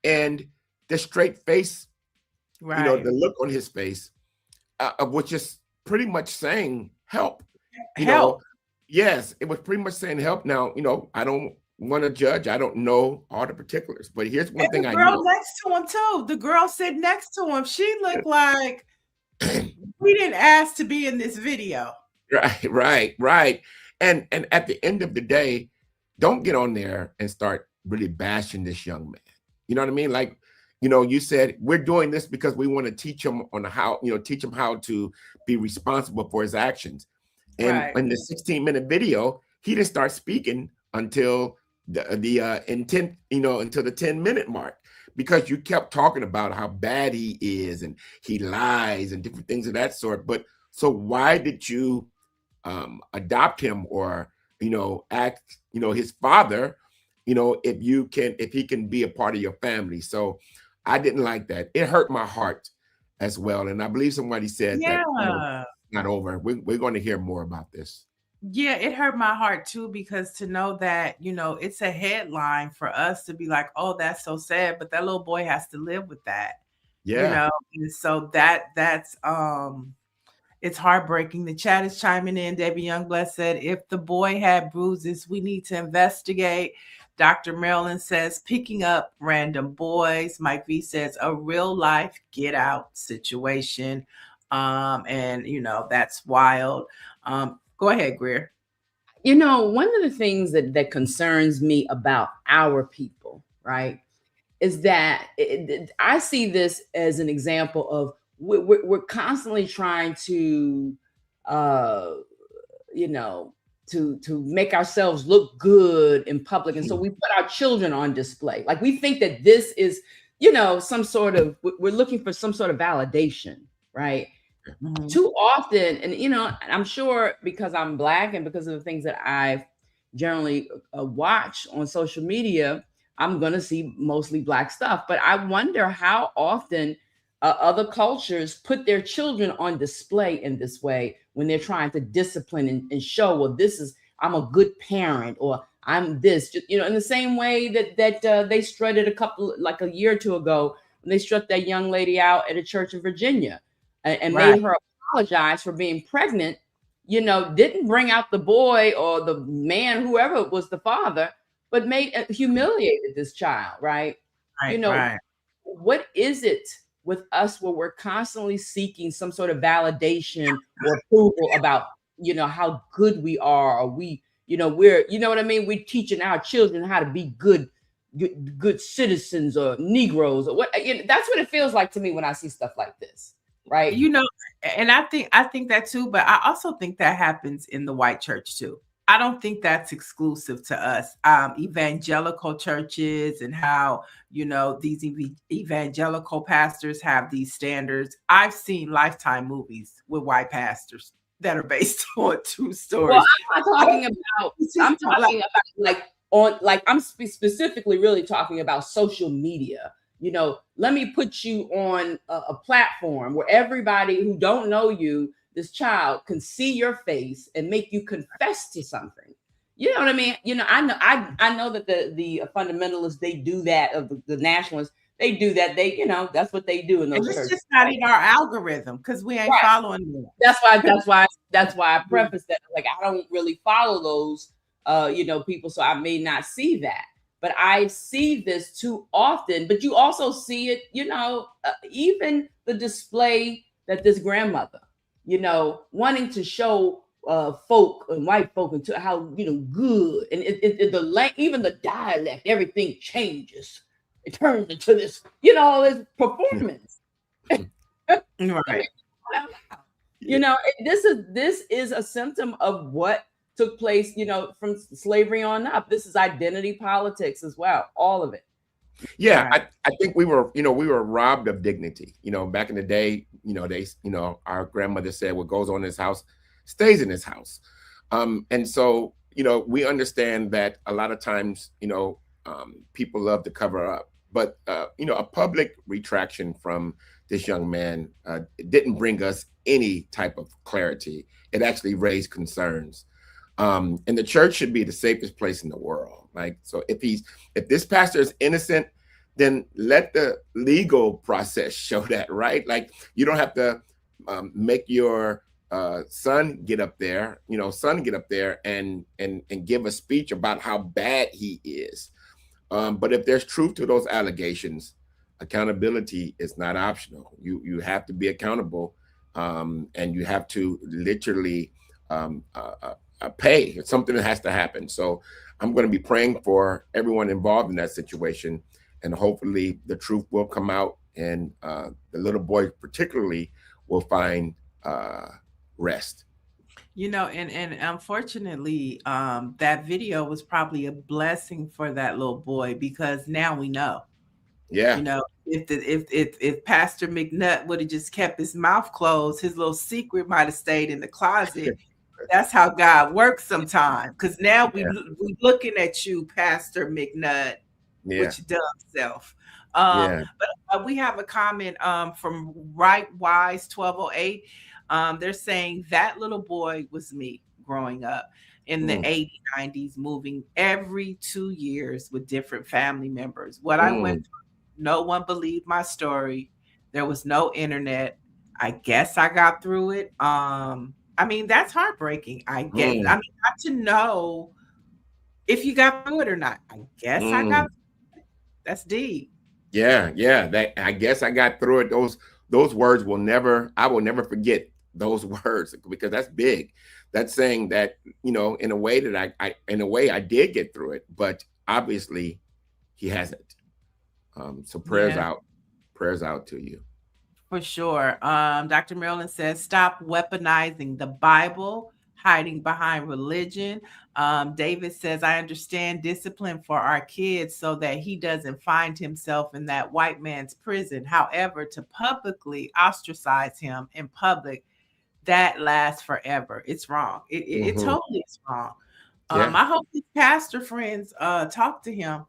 and the straight face, the look on his face, of which is pretty much saying help. you Help. know, yes, it was pretty much saying help. Now, I don't want to judge. I don't know all the particulars, but here's one thing The I girl know. next to him too. The girl sitting next to him. She looked like we didn't ask to be in this video. Right. And at the end of the day, don't get on there and start really bashing this young man. You know what I mean? Like, you said we're doing this because we want to teach him teach him how to be responsible for his actions. And in the 16-minute video, he didn't start speaking until the intent, until the 10-minute mark, because you kept talking about how bad he is and he lies and different things of that sort. But so why did you adopt him or act his father, if he can be a part of your family? So I didn't like that. It hurt my heart as well. And I believe somebody said that it's not over. We're going to hear more about this. Yeah, it hurt my heart too, because to know that, it's a headline for us to be like, oh, that's so sad, but that little boy has to live with that. Yeah. And so that's it's heartbreaking. The chat is chiming in. Debbie Youngblood said, if the boy had bruises, we need to investigate. Dr. Marilyn says, picking up random boys. Mike V says, a real life get out situation. And that's wild. Go ahead, Greer. One of the things that concerns me about our people, right, is that I see this as an example of we're constantly trying to, to make ourselves look good in public. And so we put our children on display. Like we think that this is, some sort of, we're looking for some sort of validation, right? Mm-hmm. Too often, and I'm sure because I'm Black and because of the things that I've generally watch on social media, I'm going to see mostly Black stuff. But I wonder how often other cultures put their children on display in this way when they're trying to discipline and show, well, I'm a good parent, or I'm this, in the same way that they strutted a year or two ago when they strut that young lady out at a church in Virginia. And made her apologize for being pregnant, didn't bring out the boy or the man, whoever was the father, but humiliated this child, right? What is it with us where we're constantly seeking some sort of validation or approval about, how good we are, or we, we're, what I mean? We're teaching our children how to be good citizens or Negroes or what, that's what it feels like to me when I see stuff like this. Right. And I think that too, but I also think that happens in the white church too. I don't think that's exclusive to us. Evangelical churches and how, these evangelical pastors have these standards. I've seen Lifetime movies with white pastors that are based on true stories. Well, I'm talking about I'm specifically really talking about social media. Let me put you on a platform where everybody who don't know you, this child, can see your face and make you confess to something. You know what I mean? I know that the fundamentalists, they do that, of the nationalists, they do that. They, that's what they do in those churches. It's just not in our algorithm because we ain't following them. That's why I preface that. Like, I don't really follow those, people, so I may not see that. But I see this too often. But you also see it, even the display that this grandmother, wanting to show folk and white folk into how, good. And even the dialect, everything changes. It turns into this, this performance. Right. This is a symptom of what took place, from slavery on up. This is identity politics as well, all of it. Yeah, I think we were robbed of dignity. Back in the day, our grandmother said, what goes on in this house stays in this house. And so, we understand that a lot of times, people love to cover up. But, a public retraction from this young man didn't bring us any type of clarity. It actually raised concerns. And the church should be the safest place in the world. Like, so if this pastor is innocent, then let the legal process show that, right? Like, you don't have to make your son get up there, and give a speech about how bad he is. But if there's truth to those allegations, accountability is not optional. You have to be accountable, and you have to literally pay. It's something that has to happen. So I'm going to be praying for everyone involved in that situation, and hopefully the truth will come out, and the little boy particularly will find rest. And unfortunately, that video was probably a blessing for that little boy, because now we know. Yeah. If Pastor McNutt would have just kept his mouth closed, his little secret might have stayed in the closet. That's how God works sometimes. Because now we looking at you, Pastor McNutt, with your dumb self. But we have a comment from Right Wise 1208. They're saying that little boy was me growing up in the 80s, 90s, moving every 2 years with different family members. What I went through, no one believed my story. There was no internet. I guess I got through it. I mean, that's heartbreaking. I guess. I mean, not to know if you got through it or not. I guess I got through it. That's deep. Yeah. I guess I got through it. Those words I will never forget those words, because that's big. That's saying that, in a way that I did get through it, but obviously he hasn't. So prayers out to you. For sure. Dr. Marilyn says, stop weaponizing the Bible, hiding behind religion. David says, I understand discipline for our kids so that he doesn't find himself in that white man's prison. However, to publicly ostracize him in public, that lasts forever. It's wrong. It totally is wrong. I hope his pastor friends talk to him.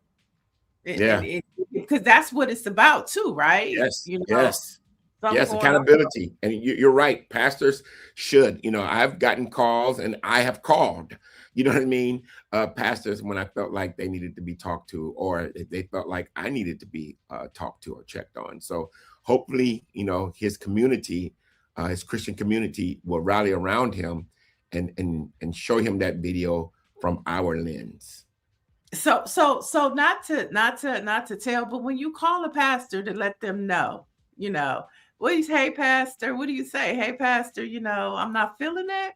Because that's what it's about too, right? Yes. Yes, accountability. And you're right. Pastors should. I've gotten calls and I have called, you know what I mean? Pastors, when I felt like they needed to be talked to, or if they felt like I needed to be talked to or checked on. So hopefully, his community, his Christian community will rally around him and show him that video from our lens. So not to tell, but when you call a pastor to let them know, what do you say, hey, pastor? What do you say? Hey, pastor, I'm not feeling that.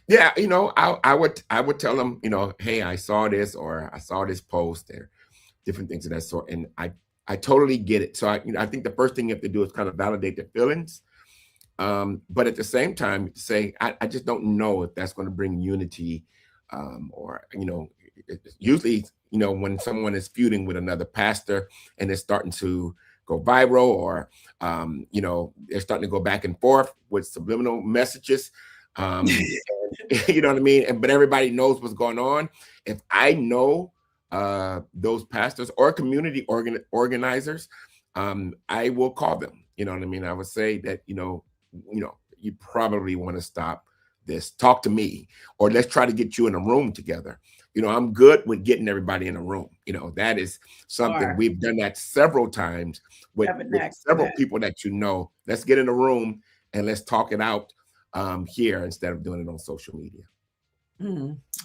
Yeah, I would tell them, hey, I saw this, or I saw this post, or different things of that sort. And I totally get it. So I think the first thing you have to do is kind of validate their feelings. But at the same time, say, I just don't know if that's going to bring unity, or, usually, when someone is feuding with another pastor and it's starting to go viral, or, they're starting to go back and forth with subliminal messages, you know what I mean? But everybody knows what's going on. If I know those pastors or community organizers, I will call them. You know what I mean? I would say that, you probably want to stop this. Talk to me, or let's try to get you in a room together. I'm good with getting everybody in a room. That is something we've done that several times with several people that let's get in a room and let's talk it out here instead of doing it on social media.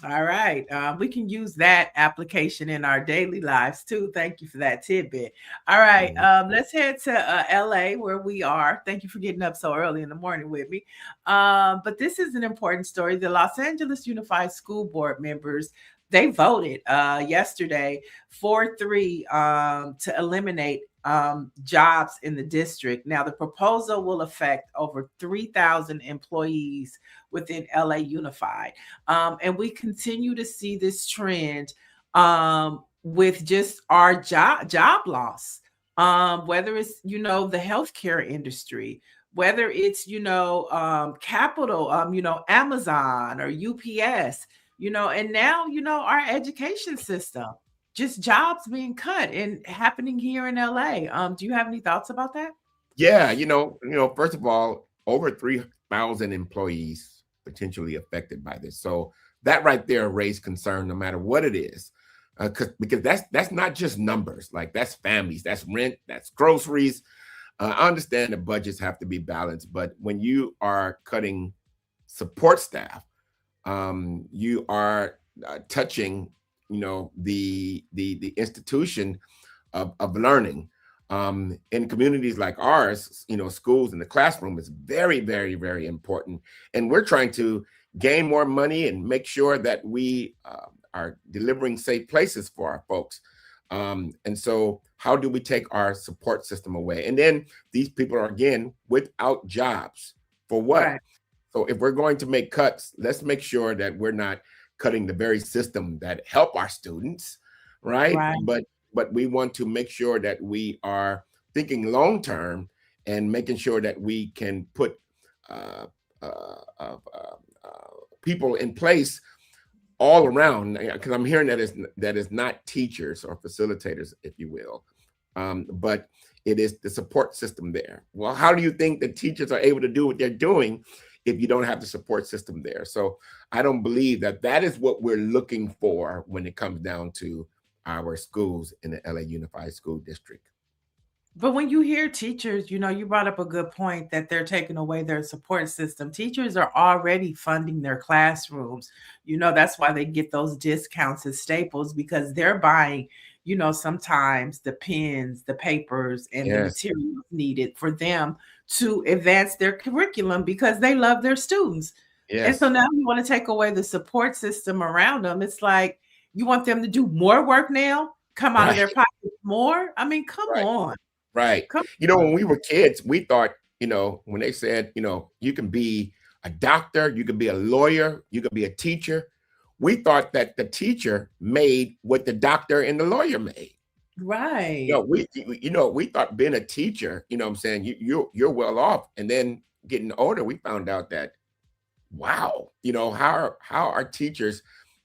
All right. We can use that application in our daily lives too. Thank you for that tidbit. All right. Let's head to LA, where we are. Thank you for getting up so early in the morning with me. But this is an important story. The Los Angeles Unified School Board members, they voted yesterday 4-3 to eliminate jobs in the district. Now, the proposal will affect over 3,000 employees within LA Unified. And we continue to see this trend with just our job loss, whether it's, the healthcare industry, whether it's, capital, Amazon or UPS, and now, our education system. Just jobs being cut and happening here in LA. Do you have any thoughts about that? Yeah, first of all, over 3,000 employees potentially affected by this. So that right there raised concern, no matter what it is, because that's not just numbers. Like, that's families, that's rent, that's groceries. I understand the budgets have to be balanced, but when you are cutting support staff, you are touching, the institution of learning. In communities like ours, schools and the classroom is very, very, very important. And we're trying to gain more money and make sure that we are delivering safe places for our folks. And so how do we take our support system away? And then these people are, again, without jobs. For what? Right. So if we're going to make cuts, let's make sure that we're not cutting the very system that help our students, right? But we want to make sure that we are thinking long-term and making sure that we can put people in place all around, because I'm hearing that is not teachers or facilitators, if you will, but it is the support system there. Well, how do you think the teachers are able to do what they're doing if you don't have the support system there? So I don't believe that is what we're looking for when it comes down to our schools in the LA Unified School District. But when you hear teachers, you brought up a good point that they're taking away their support system. Teachers are already funding their classrooms. That's why they get those discounts at Staples, because they're buying, sometimes the pens, the papers, and the materials needed for them to advance their curriculum because they love their students. And so now you want to take away the support system around them. It's like, you want them to do more work now, come out of their pockets more? I mean, come on. Right. When we were kids, we thought, when they said, you can be a doctor, you can be a lawyer, you can be a teacher. We thought that the teacher made what the doctor and the lawyer made. Right. We thought being a teacher, I'm saying, you're well off. And then getting older, we found out that, wow, how are teachers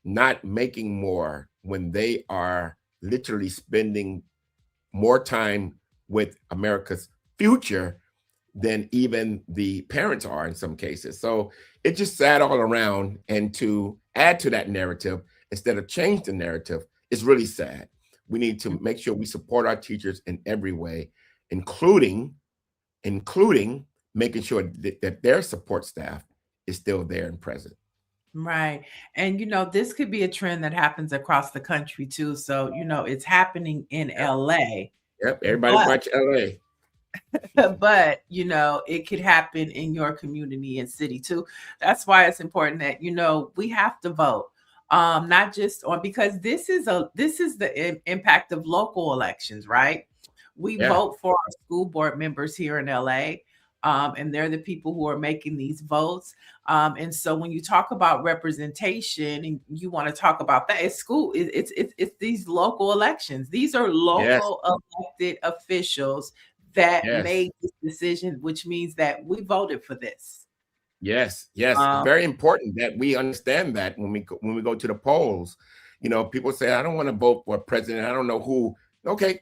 not making more when they are literally spending more time with America's future than even the parents are in some cases. So it's just sad all around. And to add to that narrative, instead of change the narrative, is really sad. We need to make sure we support our teachers in every way, including making sure that their support staff is still there and present. Right. And, this could be a trend that happens across the country too. So, it's happening in LA. Yep. Everybody watch LA. But, it could happen in your community and city too. That's why it's important that, we have to vote. Not just on, because this is the impact of local elections, right? We vote for our school board members here in LA. And they're the people who are making these votes. And so when you talk about representation and you want to talk about that, it's these local elections. These are local elected officials that made this decision, which means that we voted for this. Yes. Very important that we understand that when we go to the polls. People say, I don't want to vote for a president. I don't know who. Okay,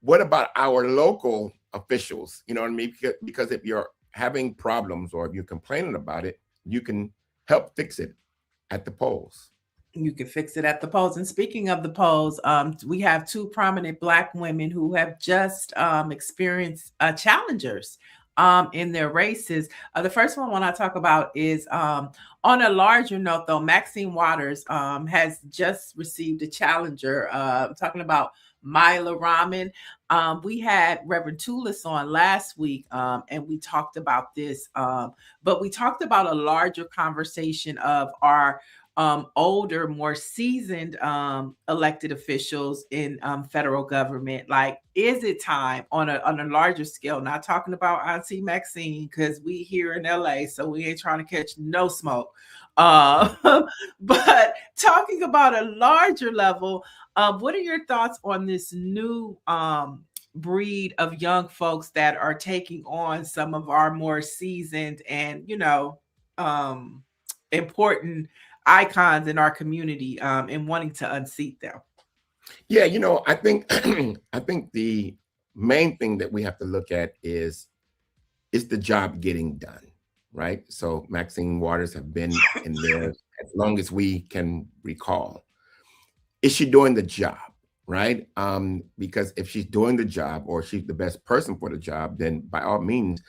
what about our local officials? You know what I mean? Because if you're having problems or if you're complaining about it, you can help fix it at the polls. You can fix it at the polls. And speaking of the polls, we have two prominent Black women who have just experienced challengers in their races. The first one I want to talk about is on a larger note, though. Maxine Waters has just received a challenger. I'm talking about Myla Rahman. We had Reverend Tulis on last week, and we talked about this, but we talked about a larger conversation of our older, more seasoned elected officials in federal government. Like, is it time on a larger scale? Not talking about Auntie Maxine, because we here in LA, so we ain't trying to catch no smoke. But talking about a larger level, what are your thoughts on this new breed of young folks that are taking on some of our more seasoned and, important icons in our community and wanting to unseat them? Yeah, I think the main thing that we have to look at is the job getting done, right? So Maxine Waters have been in there as long as we can recall. Is she doing the job, right? Because if she's doing the job or she's the best person for the job, then by all means,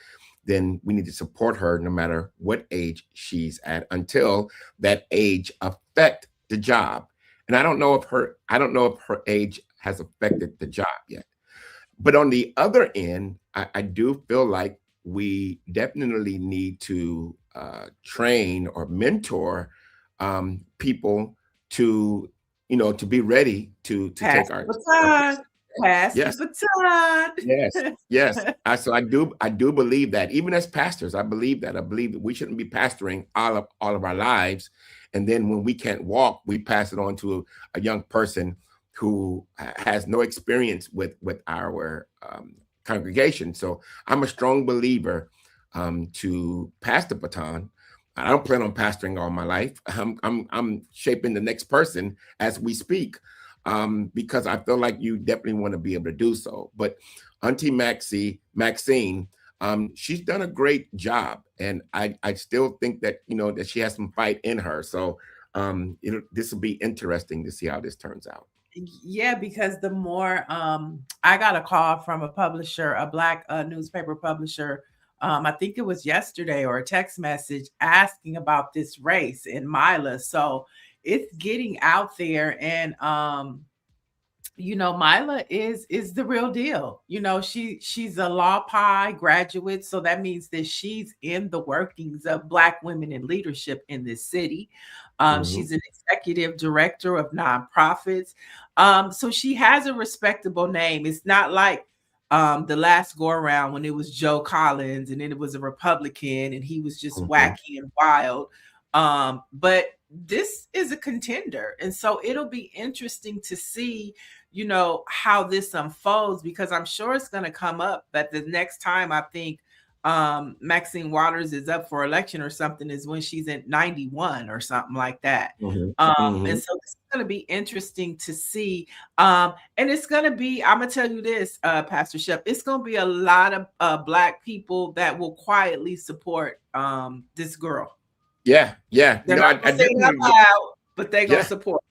then we need to support her no matter what age she's at until that age affect the job. And I don't know if her age has affected the job yet. But on the other end, I do feel like we definitely need to train or mentor people to, to be ready to take our baton. Pass yes. the baton. Yes. So I do believe that. Even as pastors, I believe that. I believe that we shouldn't be pastoring all of our lives, and then when we can't walk, we pass it on to a young person who has no experience with our congregation. So I'm a strong believer to pass the baton. I don't plan on pastoring all my life. I'm shaping the next person as we speak, because I feel like you definitely want to be able to do so. But Auntie Maxine, she's done a great job, and I still think that that she has some fight in her. So this will be interesting to see how this turns out. Yeah, because the more I got a call from a publisher, a Black newspaper publisher, I think it was yesterday, or a text message asking about this race in Mila. So it's getting out there, and Mila is the real deal. She's a Law Pi graduate, so that means that she's in the workings of Black women in leadership in this city. She's an executive director of nonprofits. So she has a respectable name. It's not like the last go around when it was Joe Collins and then it was a Republican and he was just wacky and wild. But this is a contender. And so it'll be interesting to see, how this unfolds, because I'm sure it's going to come up that the next time I think Maxine Waters is up for election or something is when she's in 91 or something like that. And so it's going to be interesting to see. And it's going to be, I'm going to tell you this, Pastor Shep, it's going to be a lot of Black people that will quietly support this girl. Yeah. They're not going to say it out loud, but they're going to support.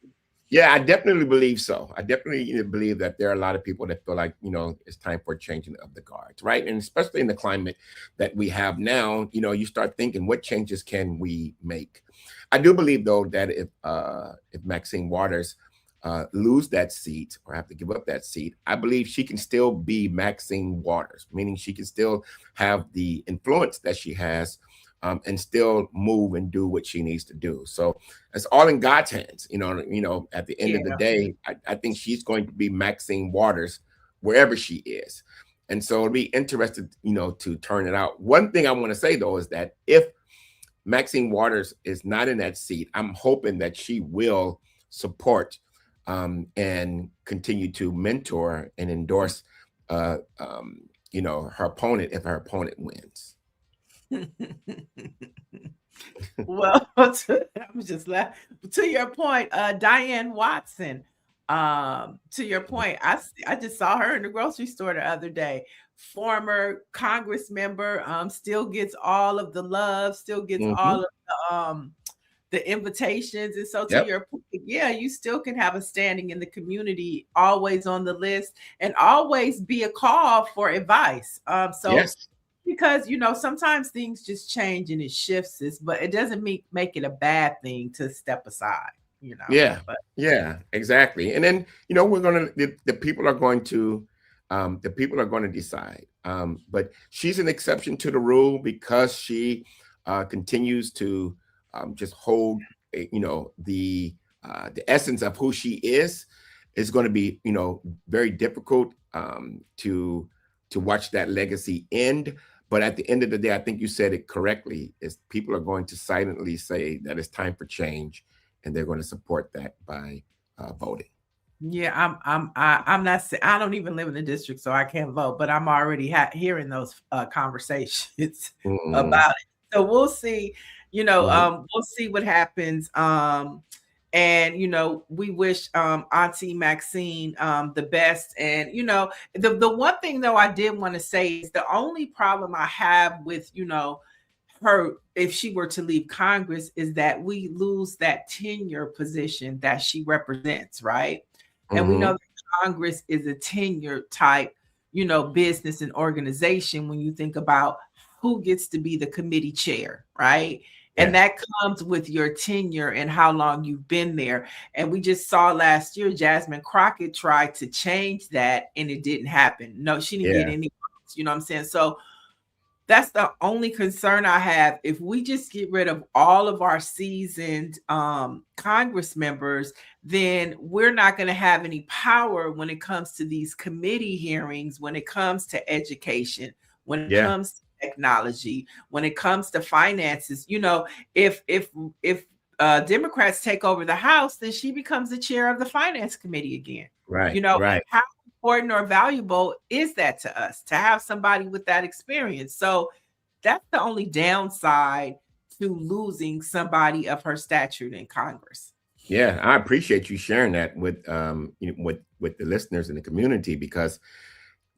Yeah, I definitely believe so. I definitely believe that there are a lot of people that feel like, it's time for changing of the guards, right? And especially in the climate that we have now, you start thinking, what changes can we make? I do believe, though, that if Maxine Waters lose that seat or have to give up that seat, I believe she can still be Maxine Waters, meaning she can still have the influence that she has and still move and do what she needs to do. So it's all in God's hands. At the end of the day, I think she's going to be Maxine Waters wherever she is. And so it'll be interesting, to turn it out. One thing I want to say, though, is that if Maxine Waters is not in that seat, I'm hoping that she will support and continue to mentor and endorse, her opponent if her opponent wins. Well, I'm just laughing. To your point, Diane Watson, to your point, I just saw her in the grocery store the other day. Former Congress member, still gets all of the love, still gets all of the invitations. And so to your point, you still can have a standing in the community, always on the list, and always be a call for advice. Because sometimes things just change and it shifts us, but it doesn't make it a bad thing to step aside. Yeah, exactly. And then the people are going to decide. But she's an exception to the rule because she continues to just hold the essence of who she is going to be very difficult to watch that legacy end. But at the end of the day, I think you said it correctly, is people are going to silently say that it's time for change, and they're going to support that by voting. Yeah, I'm not saying, I don't even live in the district, so I can't vote, but I'm already hearing those conversations about it. So we'll see, we'll see what happens. And, we wish Auntie Maxine the best. And, the one thing, though, I did want to say is the only problem I have with, her, if she were to leave Congress, is that we lose that tenure position that she represents, right? And we know that Congress is a tenure type, business and organization when you think about who gets to be the committee chair, right? And that comes with your tenure and how long you've been there. And we just saw last year, Jasmine Crockett tried to change that and it didn't happen. No, she didn't get any votes, you know what I'm saying? So that's the only concern I have. If we just get rid of all of our seasoned Congress members, then we're not going to have any power when it comes to these committee hearings, when it comes to education, when it comes to technology, when it comes to finances. You know, if Democrats take over the House, then she becomes the chair of the Finance Committee again. Right. You know, right. how important or valuable is that to us to have somebody with that experience? So that's the only downside to losing somebody of her stature in Congress. Yeah, I appreciate you sharing that with with the listeners in the community, because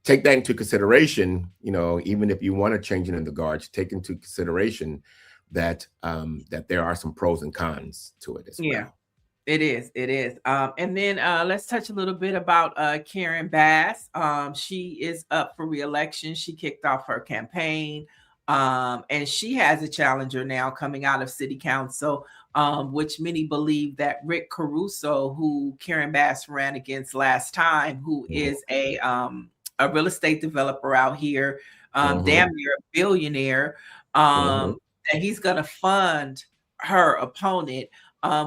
take that into consideration. You know, even if you want to change it in the guards, take into consideration that that there are some pros and cons to it as well. It is. And then let's touch a little bit about Karen Bass. She is up for re-election. She kicked off her campaign. And she has a challenger now coming out of city council, which many believe that Rick Caruso, who Karen Bass ran against last time, who is a real estate developer out here, damn near a billionaire, that he's going to fund her opponent,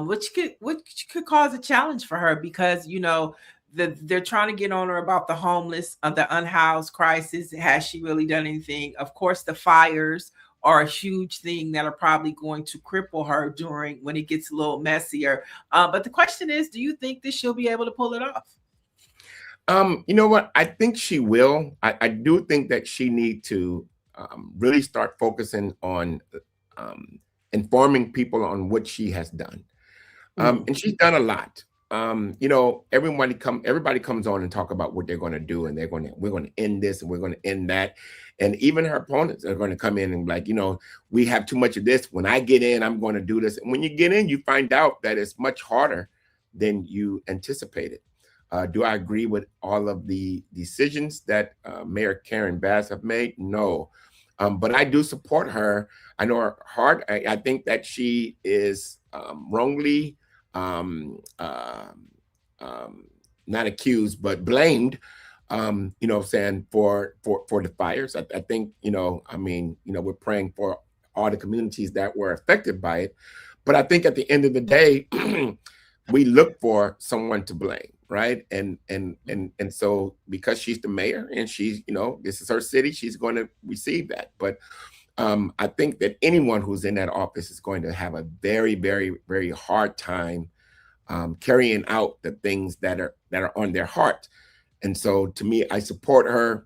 which could cause a challenge for her, because, you know, they're trying to get on her about the homeless, the unhoused crisis. Has she really done anything? Of course, the fires are a huge thing that are probably going to cripple her when it gets a little messier. But the question is, do you think that she'll be able to pull it off? You know what? I think she will. I do think that she needs to really start focusing on informing people on what she has done. And she's done a lot. You know, everybody comes on and talk about what they're going to do, and we're going to end this and we're going to end that. And even her opponents are going to come in and like, you know, we have too much of this. When I get in, I'm going to do this. And when you get in, you find out that it's much harder than you anticipated. Do I agree with all of the decisions that Mayor Karen Bass have made? No. But I do support her. I know her heart. I think that she is wrongly not accused, but blamed, you know, saying for the fires. I think, you know, I mean, you know, we're praying for all the communities that were affected by it. But I think at the end of the day, we look for someone to blame, right? And so because she's the mayor and she's, you know, this is her city, she's going to receive that. But I think that anyone who's in that office is going to have a very, very, very hard time carrying out the things that are on their heart. And so to me, I support her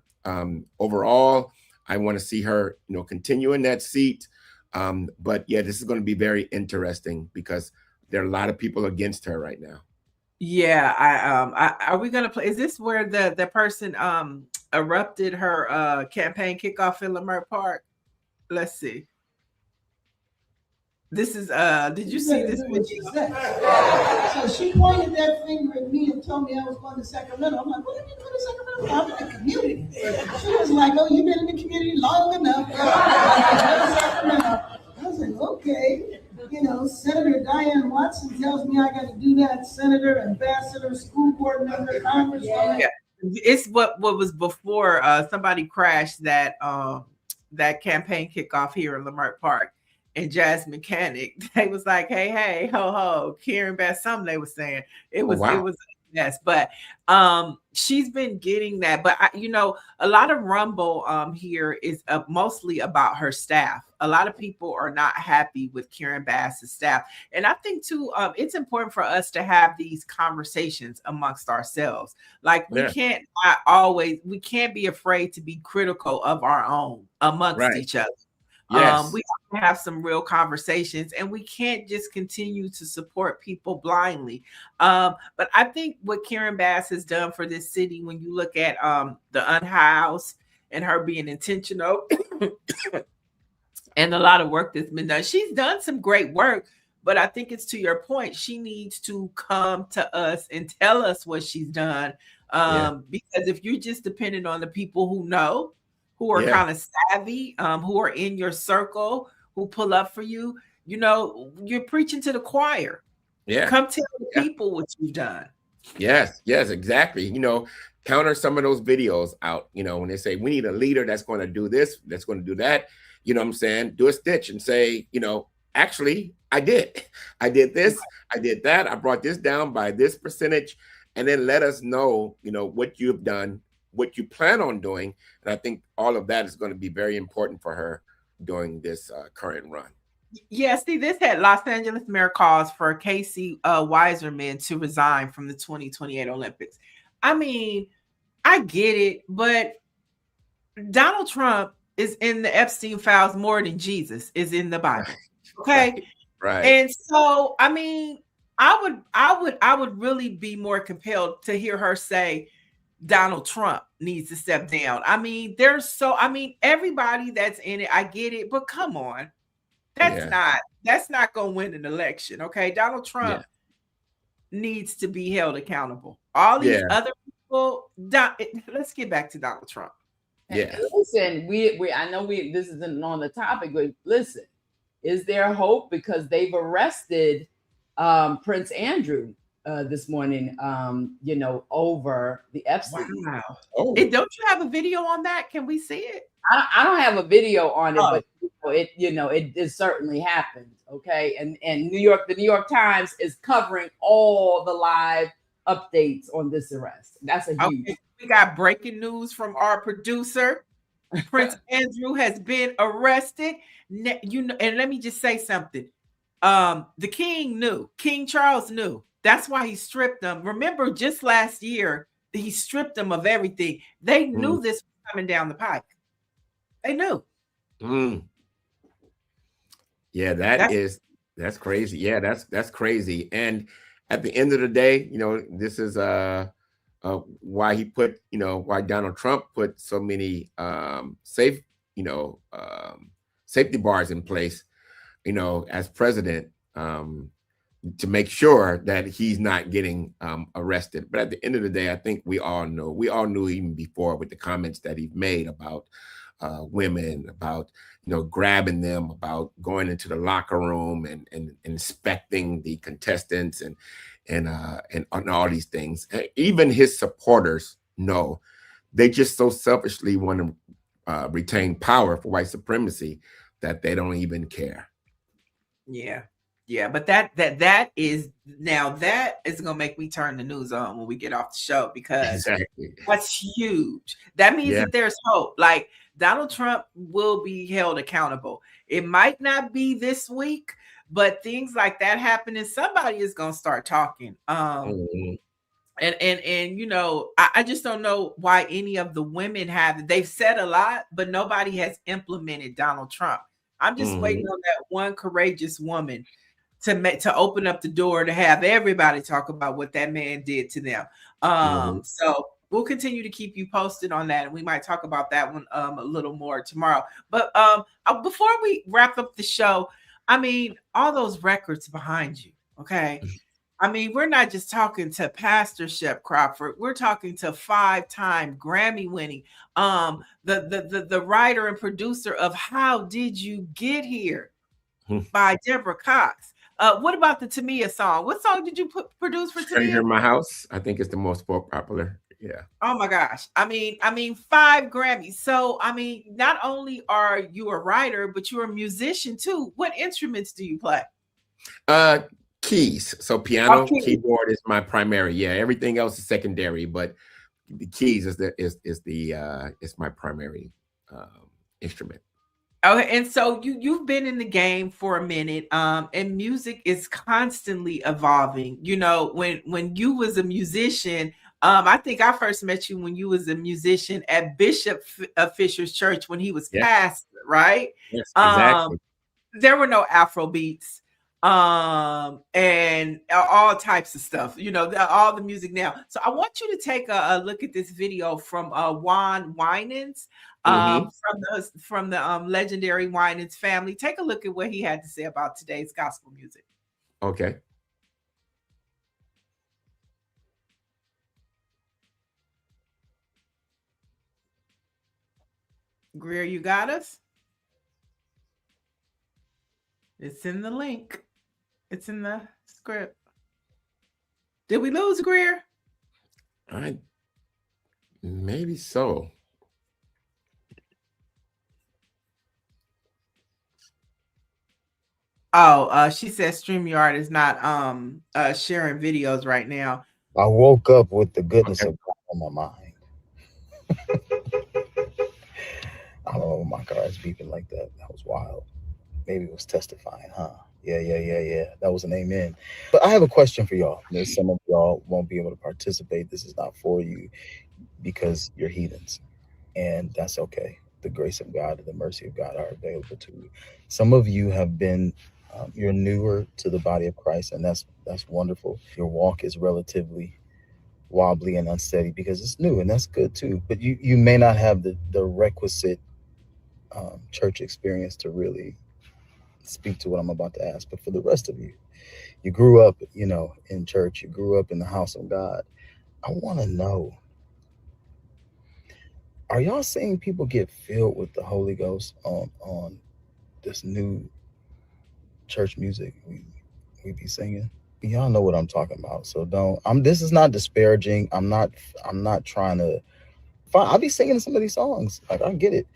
overall. I want to see her, you know, continue in that seat. But yeah, this is going to be very interesting because there are a lot of people against her right now. Yeah, are we gonna play? Is this where the person erupted her campaign kickoff in Leimert Park? Let's see. This is did you see this? So she pointed that finger at me and told me I was going to Sacramento. I'm like, what are you going to Sacramento? I'm in the community. She was like, oh, you've been in the community long enough. Sacramento. I was like, okay. You know, Senator Diane Watson tells me I got to do that. Senator, ambassador, school board member, congresswoman. Yeah. It's what was before somebody crashed that campaign kickoff here in Leimert Park. And Jasmine Mechanic, they was like, hey, ho, Karen Bass, something they were saying. It was a mess. But she's been getting that. But you know, a lot of rumble here is mostly about her staff. A lot of people are not happy with Karen Bass's staff. And I think too, it's important for us to have these conversations amongst ourselves. Like we can't be afraid to be critical of our own amongst each other. Yes. We have to have some real conversations, and we can't just continue to support people blindly. But I think what Karen Bass has done for this city, when you look at the unhoused and her being intentional and a lot of work that's been done, she's done some great work. But I think it's to your point, she needs to come to us and tell us what she's done. Because if you're just dependent on the people who know, who are Yeah. kind of savvy, who are in your circle, who pull up for you. You know, you're preaching to the choir. Yeah. Come tell the Yeah. people what you've done. Yes, yes, exactly. You know, counter some of those videos out, you know, when they say we need a leader that's going to do this, that's going to do that, you know what I'm saying? Do a stitch and say, you know, actually, I did this, I did that, I brought this down by this percentage, and then let us know, you know, what you've done, what you plan on doing. And I think all of that is going to be very important for her during this current run. Yeah, see, this had Los Angeles mayor calls for Casey Wiserman to resign from the 2028 Olympics. I mean, I get it, but Donald Trump is in the Epstein files more than Jesus is in the Bible. Okay. Right. And so, I mean, I would really be more compelled to hear her say Donald Trump needs to step down. I mean, everybody that's in it, I get it, but come on. That's not going to win an election. Okay. Donald Trump needs to be held accountable. All these other people, let's get back to Donald Trump. Yeah. Listen, I know this isn't on the topic, but listen, is there hope? Because they've arrested Prince Andrew this morning, you know, over the Epstein. Wow. Oh. Don't you have a video on that? Can we see it? I don't have a video on it, but it certainly happened. Okay. And the New York Times is covering all the live updates on this arrest. That's a huge. Okay. We got breaking news from our producer. Prince Andrew has been arrested. You know, and let me just say something. The king knew. King Charles knew. That's why he stripped them. Remember, just last year, he stripped them of everything. They knew this was coming down the pike. They knew. Yeah, that's crazy. Yeah, that's crazy. And at the end of the day, you know, this is why he put, you know, why Donald Trump put so many safety bars in place, you know, as president, to make sure that he's not getting arrested. But at the end of the day, I think we all knew even before with the comments that he made about women, about, you know, grabbing them, about going into the locker room and inspecting the contestants and all these things. Even his supporters know. They just so selfishly want to retain power for white supremacy that they don't even care. Yeah, but that is gonna make me turn the news on when we get off the show, because that's huge. That means that there's hope. Like, Donald Trump will be held accountable. It might not be this week, but things like that happening, somebody is gonna start talking. And you know, I just don't know why any of the women have. They've said a lot, but nobody has implemented Donald Trump. I'm just waiting on that one courageous woman to open up the door to have everybody talk about what that man did to them. So we'll continue to keep you posted on that, and we might talk about that one a little more tomorrow. But before we wrap up the show, I mean, all those records behind you, okay? I mean, we're not just talking to Pastor SHEP Crawford. We're talking to 5-time Grammy-winning, the writer and producer of "How Did You Get Here" by Deborah Cox. What about the Tamia song? What song did you produce for Tamia? Stranger in My House, I think it's the most popular. Yeah. Oh my gosh. I mean, 5 Grammys. So, I mean, not only are you a writer, but you're a musician too. What instruments do you play? Keys. So piano, keyboard is my primary. Yeah, everything else is secondary, but the keys is my primary instrument. Okay, and so you've been in the game for a minute, and music is constantly evolving. You know, when you was a musician, I think I first met you when you was a musician at Bishop Fisher's church when he was pastor, right? Yes, exactly. There were no Afro beats, and all types of stuff. You know, all the music now. So I want you to take a look at this video from Juan Winans. From the legendary Winans family. Take a look at what he had to say about today's gospel music. Okay. Greer, you got us? It's in the link. It's in the script. Did we lose Greer? Maybe so. Oh, she says StreamYard is not sharing videos right now. I woke up with the goodness of God on my mind. I don't know why my car is beeping like that. That was wild. Maybe it was testifying, huh? Yeah. That was an amen. But I have a question for y'all. There's some of y'all won't be able to participate. This is not for you because you're heathens. And that's okay. The grace of God and the mercy of God are available to you. Some of you have been, you're newer to the body of Christ, and that's wonderful. Your walk is relatively wobbly and unsteady because it's new, and that's good too. But you may not have the requisite church experience to really speak to what I'm about to ask. But for the rest of you, you grew up, in church. You grew up in the house of God. I want to know, are y'all seeing people get filled with the Holy Ghost on this new church music we be singing? Y'all know what I'm talking about. So this is not disparaging. I'm not trying to I'll be singing some of these songs. Like, I get it.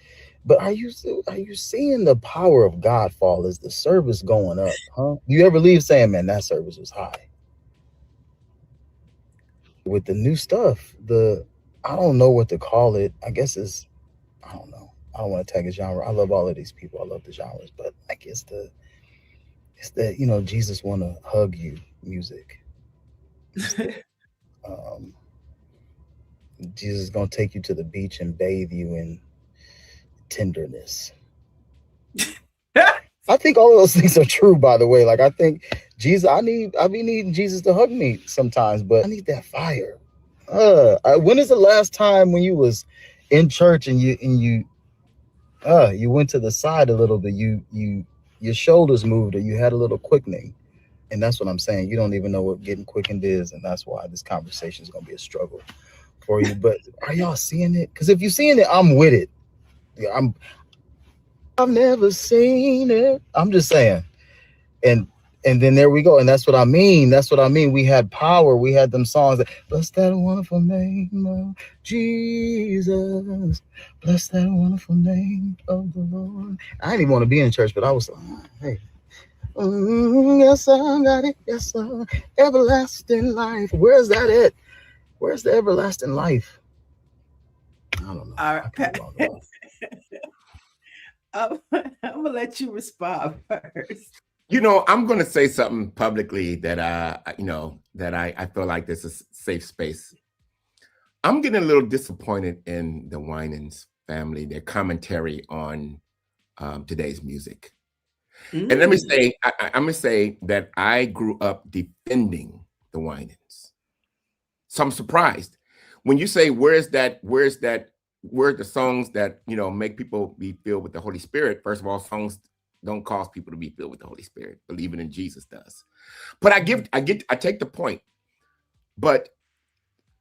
But are you seeing the power of God fall? Is the service going up? Huh? You ever leave saying, man, that service was high? With the new stuff, I don't know what to call it. I guess I don't know. I don't want to tag a genre. I love all of these people. I love the genres, but like it's the Jesus want to hug you music. Jesus is going to take you to the beach and bathe you in tenderness. I think all of those things are true, by the way. Like, I think Jesus, I be needing Jesus to hug me sometimes, but I need that fire. When is the last time when you was in church and you went to the side a little bit, your shoulders moved, or you had a little quickening? And that's what I'm saying. You don't even know what getting quickened is, and that's why this conversation is going to be a struggle for you. But are y'all seeing it? Because if you're seeing it, I'm with it. Yeah, I've never seen it. I'm just saying. And then there we go. And that's what I mean. We had power. We had them songs that, bless that wonderful name of Jesus. Bless that wonderful name of the Lord. I didn't even want to be in church, but I was like, hey. Yes, I got it. Yes, sir. Everlasting life. Where's that at? Where's the everlasting life? I don't know. All right. I'm gonna let you respond first. I'm gonna say something publicly that I feel like this is safe space. I'm getting a little disappointed in the Winans family, their commentary on today's music. And let me say, I'm gonna say that I grew up defending the Winans. So I'm surprised when you say, where's the songs that make people be filled with the Holy Spirit? First of all, songs don't cause people to be filled with the Holy Spirit. Believing in Jesus does. But I take the point. But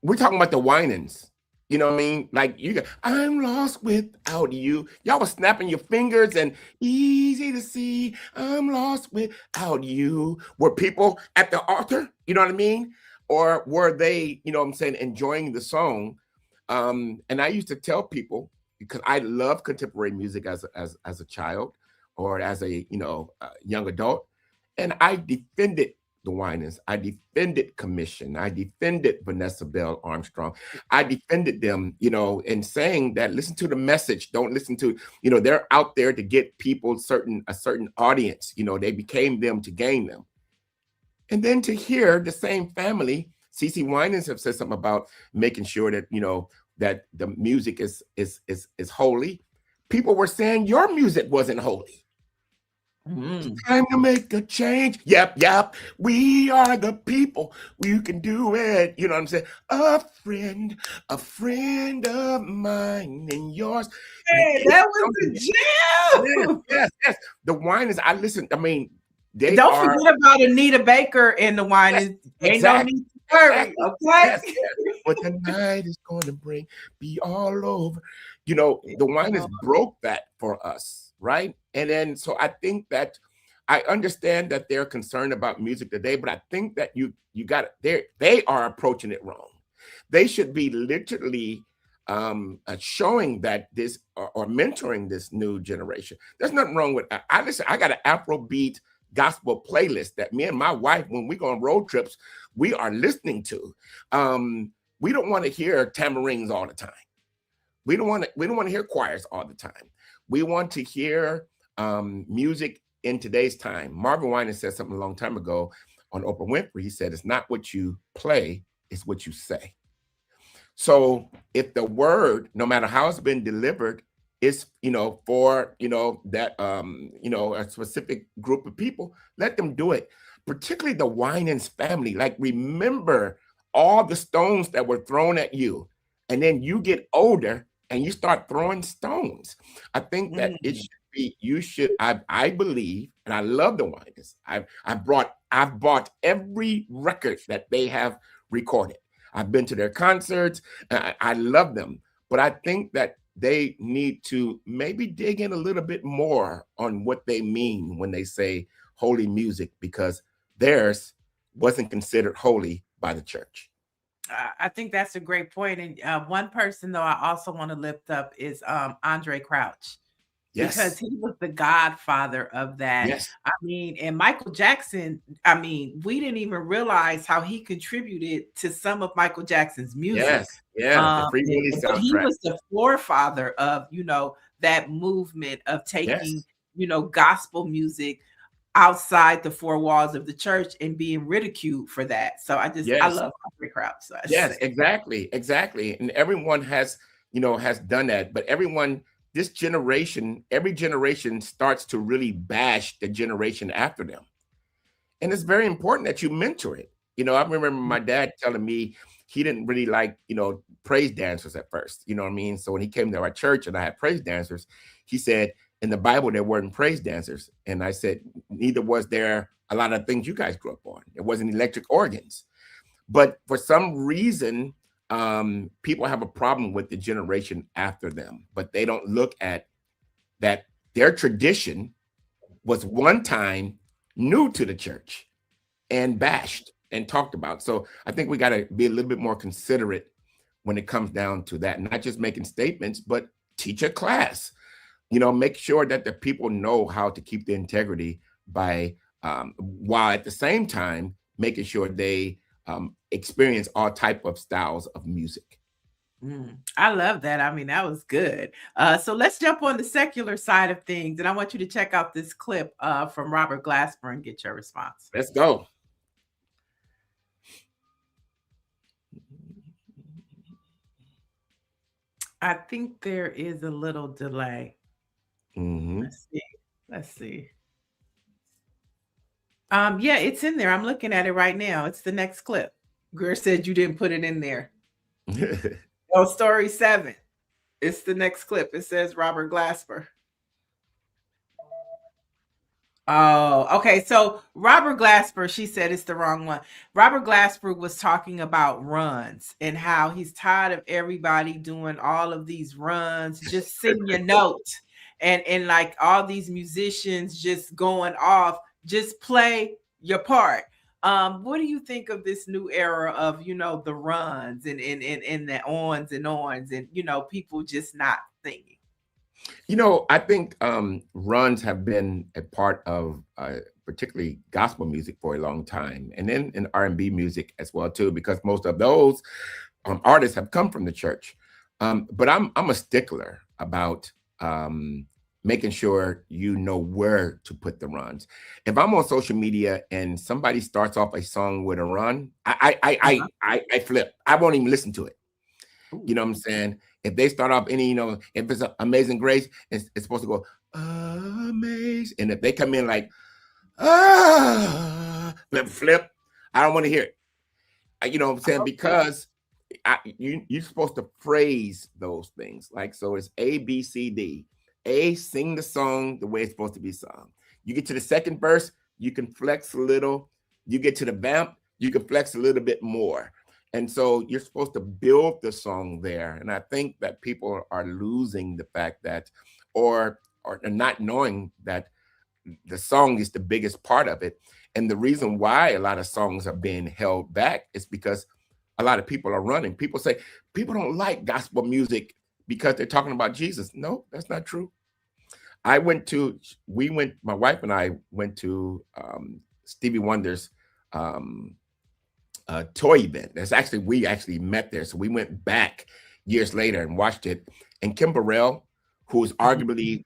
we're talking about the Winans. You know what I mean? Like, I'm lost without you. Y'all was snapping your fingers and easy to see. I'm lost without you. Were people at the altar? You know what I mean? Or were they, enjoying the song? And I used to tell people, because I love contemporary music as a child or as a young adult, and I defended the Winans. I defended Commission. I defended Vanessa Bell Armstrong. I defended them, in saying that listen to the message. Don't listen to, they're out there to get people a certain audience. They became them to gain them. And then to hear the same family, CeCe Winans have said something about making sure that, that the music is holy. People were saying your music wasn't holy. It's time to make a change. Yep. We are the people. We can do it. You know what I'm saying? A friend of mine and yours. Hey, that was the jam. Yes. The Winans, I listened. I mean, don't forget about Anita Baker and the Winans. Yes, ain't no need to worry, okay? Yes. What the night is going to bring, be all over You know, the Winans broke that for us, right? And then, so I think that I understand that they're concerned about music today, but I think that you got it. They are approaching it wrong. They should be literally showing that this or mentoring this new generation. There's nothing wrong with. I listen. I got an Afrobeat gospel playlist that me and my wife, when we go on road trips, we are listening to. We don't want to hear tamarines all the time. We don't want to hear choirs all the time. We want to hear music in today's time. Marvin Winans said something a long time ago on Oprah Winfrey. He said, "It's not what you play, it's what you say." So if the word, no matter how it's been delivered, is, for, that, a specific group of people, let them do it. Particularly the Winans family. Like, remember all the stones that were thrown at you, and then you get older and you start throwing stones. I think that it should be, I believe, and I love the Winans. I've bought every record that they have recorded. I've been to their concerts. I love them. But I think that they need to maybe dig in a little bit more on what they mean when they say holy music, because theirs wasn't considered holy by the church. I think that's a great point. And one person, though, I also want to lift up is Andre Crouch. Yes. Because he was the godfather of that. Yes. I mean, and Michael Jackson, I mean, we didn't even realize how he contributed to some of Michael Jackson's music. Yes. Yeah. The Free Willy But he soundtrack. was the forefather of, that movement of taking, gospel music outside the four walls of the church and being ridiculed for that. So I love Andre Crouch. So Yes, exactly. And everyone has done that, but this generation, every generation starts to really bash the generation after them. And it's very important that you mentor it. I remember my dad telling me he didn't really like, praise dancers at first, you know what I mean? So when he came to our church and I had praise dancers, he said, in the Bible, there weren't praise dancers. And I said, neither was there a lot of things you guys grew up on. It wasn't electric organs. But for some reason, people have a problem with the generation after them, but they don't look at that their tradition was one time new to the church and bashed and talked about. So I think we got to be a little bit more considerate when it comes down to that, not just making statements, but teach a class, make sure that the people know how to keep the integrity by, while at the same time, making sure they experience all type of styles of music. I love that. I mean, that was good. So let's jump on the secular side of things. And I want you to check out this clip from Robert Glasper and get your response. Let's go. I think there is a little delay. Let's see. Yeah, it's in there. I'm looking at it right now. It's the next clip. Greer said you didn't put it in there. Oh, story 7. It's the next clip. It says Robert Glasper. Oh, okay. So Robert Glasper, she said it's the wrong one. Robert Glasper was talking about runs and how he's tired of everybody doing all of these runs. Just sing your note. And like all these musicians just going off, just play your part. What do you think of this new era of, the runs and the ons and people just not singing? I think runs have been a part of particularly gospel music for a long time, and then in R&B music as well too, because most of those artists have come from the church. But I'm a stickler about making sure you know where to put the runs. If I'm on social media and somebody starts off a song with a run, I flip. I won't even listen to it. You know what I'm saying? If they start off any, if it's Amazing Grace, it's supposed to go amazing. And if they come in like flip, I don't want to hear it. You know what I'm saying? Because you're supposed to phrase those things. Like, so it's A, B, C, D. A, sing the song the way it's supposed to be sung. You get to the second verse, you can flex a little. You get to the vamp, you can flex a little bit more. And so you're supposed to build the song there. And I think that people are losing the fact that, or not knowing that the song is the biggest part of it. And the reason why a lot of songs are being held back is because a lot of people are running. People say people don't like gospel music because they're talking about Jesus. No, that's not true. My wife and I went to Stevie Wonder's toy event. We actually met there. So we went back years later and watched it. And Kim Burrell, who is arguably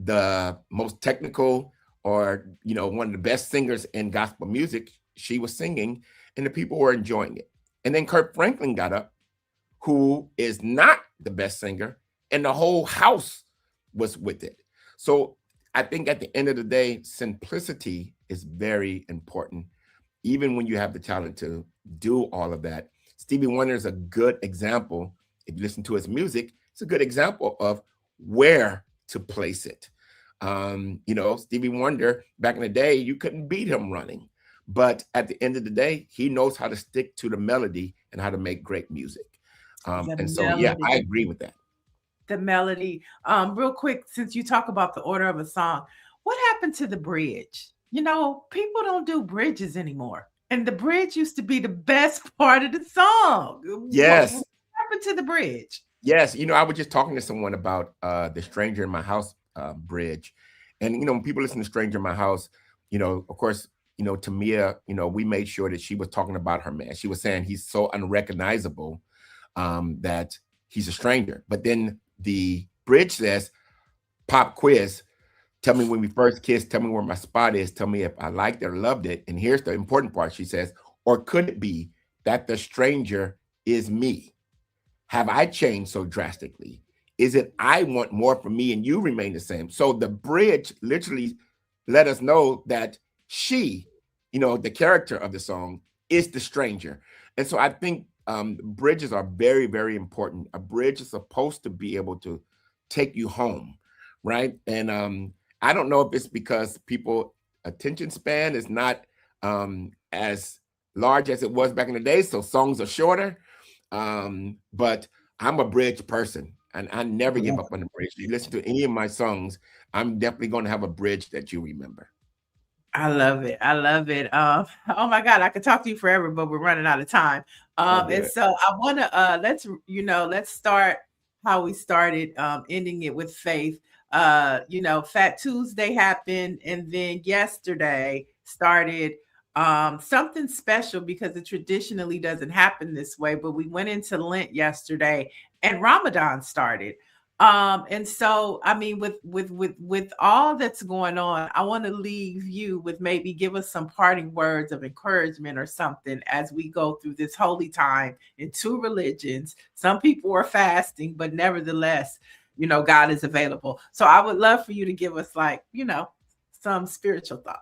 the most technical or, one of the best singers in gospel music, she was singing and the people were enjoying it. And then Kirk Franklin got up, who is not the best singer, and the whole house was with it. So I think at the end of the day, simplicity is very important, even when you have the talent to do all of that. Stevie Wonder is a good example. If you listen to his music, it's a good example of where to place it. Stevie Wonder, back in the day, you couldn't beat him running. But at the end of the day, he knows how to stick to the melody and how to make great music. Yeah, I agree with that. The melody. Real quick, since you talk about the order of a song, what happened to the bridge? People don't do bridges anymore. And the bridge used to be the best part of the song. Yes. What happened to the bridge? Yes. I was just talking to someone about the Stranger in My House bridge. And, when people listen to Stranger in My House, of course, Tamia, we made sure that she was talking about her man. She was saying he's so unrecognizable that he's a stranger. But then the bridge says, pop quiz, tell me when we first kissed, tell me where my spot is, tell me if I liked it or loved it. And here's the important part, she says, or could it be that the stranger is me? Have I changed so drastically? Is it I want more from me and you remain the same? So the bridge literally let us know that she, the character of the song, is the stranger. And so I think bridges are very, very important. A bridge is supposed to be able to take you home, right? And I don't know if it's because people attention span is not as large as it was back in the day, so songs are shorter. But I'm a bridge person, and I never give up on the bridge. If you listen to any of my songs, I'm definitely going to have a bridge that you remember. I love it. I love it. Oh my God, I could talk to you forever, but we're running out of time. And so I want to let's start how we started, ending it with faith. Fat Tuesday happened, and then yesterday started something special because it traditionally doesn't happen this way. But we went into Lent yesterday, and Ramadan started. And so, I mean, with all that's going on, I want to leave you with maybe give us some parting words of encouragement or something as we go through this holy time in two religions. Some people are fasting, but nevertheless, God is available. So I would love for you to give us some spiritual thought.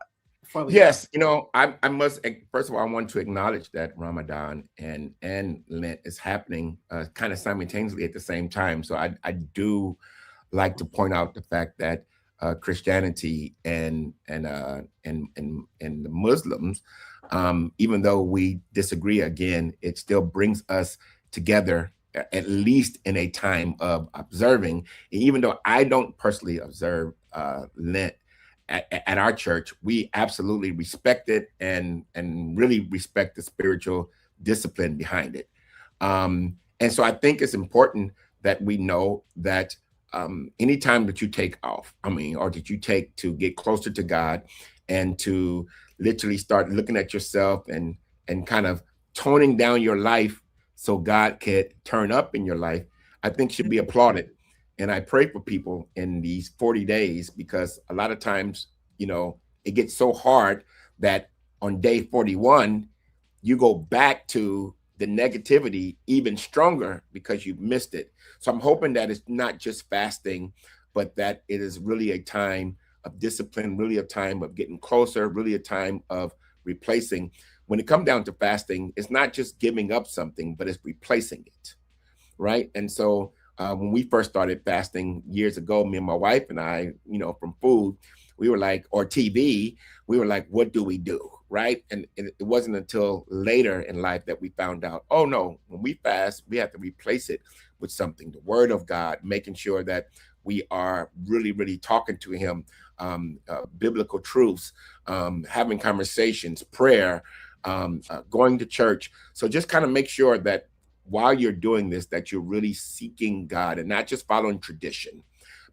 Yes, I must, first of all, I want to acknowledge that Ramadan and Lent is happening kind of simultaneously at the same time. So I do like to point out the fact that Christianity and the Muslims, even though we disagree again, it still brings us together, at least in a time of observing. And even though I don't personally observe Lent, at our church, we absolutely respect it and really respect the spiritual discipline behind it. And so I think it's important that we know that anytime that you take off, or that you take to get closer to God and to literally start looking at yourself and kind of toning down your life so God can turn up in your life, I think should be applauded. And I pray for people in these 40 days because a lot of times, it gets so hard that on day 41, you go back to the negativity even stronger because you've missed it. So I'm hoping that it's not just fasting, but that it is really a time of discipline, really a time of getting closer, really a time of replacing. When it comes down to fasting, it's not just giving up something, but it's replacing it, right? And so when we first started fasting years ago, me and my wife and I, from food, we were like, or TV, we were like, what do we do? right? And it wasn't until later in life that we found out, oh no, when we fast, we have to replace it with something, the word of God, making sure that we are really, really talking to him, biblical truths, having conversations, prayer, going to church. So just kind of make sure that while you're doing this, that you're really seeking God and not just following tradition,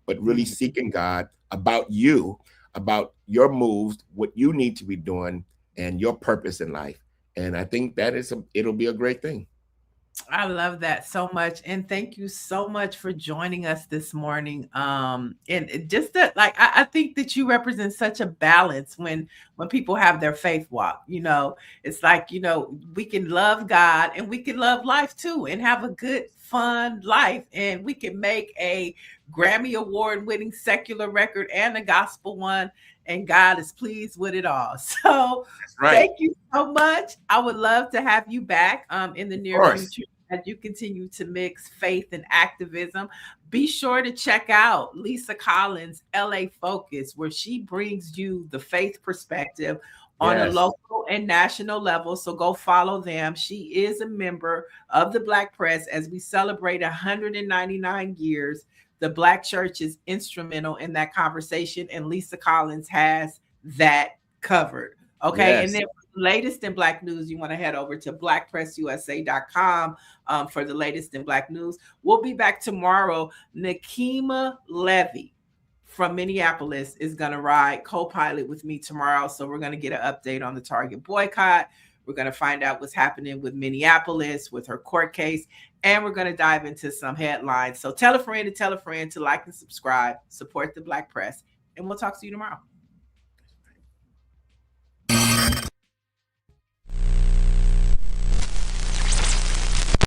but really seeking God about you, about your moves, what you need to be doing, and your purpose in life. And I think that it'll be a great thing. I love that so much. And thank you so much for joining us this morning. And just that, like, I think that you represent such a balance when people have their faith walk. You know, it's like, you know, we can love God and we can love life too and have a good, fun life. And we can make a Grammy Award winning secular record and a gospel one. And God is pleased with it all. So thank you so much. I would love to have you back in the near future as you continue to mix faith and activism. Be sure to check out Lisa Collins' LA Focus, where she brings you the faith perspective on a local and national level. So go follow them. She is a member of the Black Press. As we celebrate 199 years, the Black church is instrumental in that conversation, and Lisa Collins has that covered. Okay. And then for the latest in Black news, you want to head over to blackpressusa.com for the latest in Black news. We'll be back tomorrow. Nakima Levy from Minneapolis is going to ride co-pilot with me tomorrow. So we're going to get an update on the Target boycott. We're going to find out what's happening with Minneapolis, with her court case, and we're going to dive into some headlines. So tell a friend to like and subscribe, support the Black Press, and we'll talk to you tomorrow.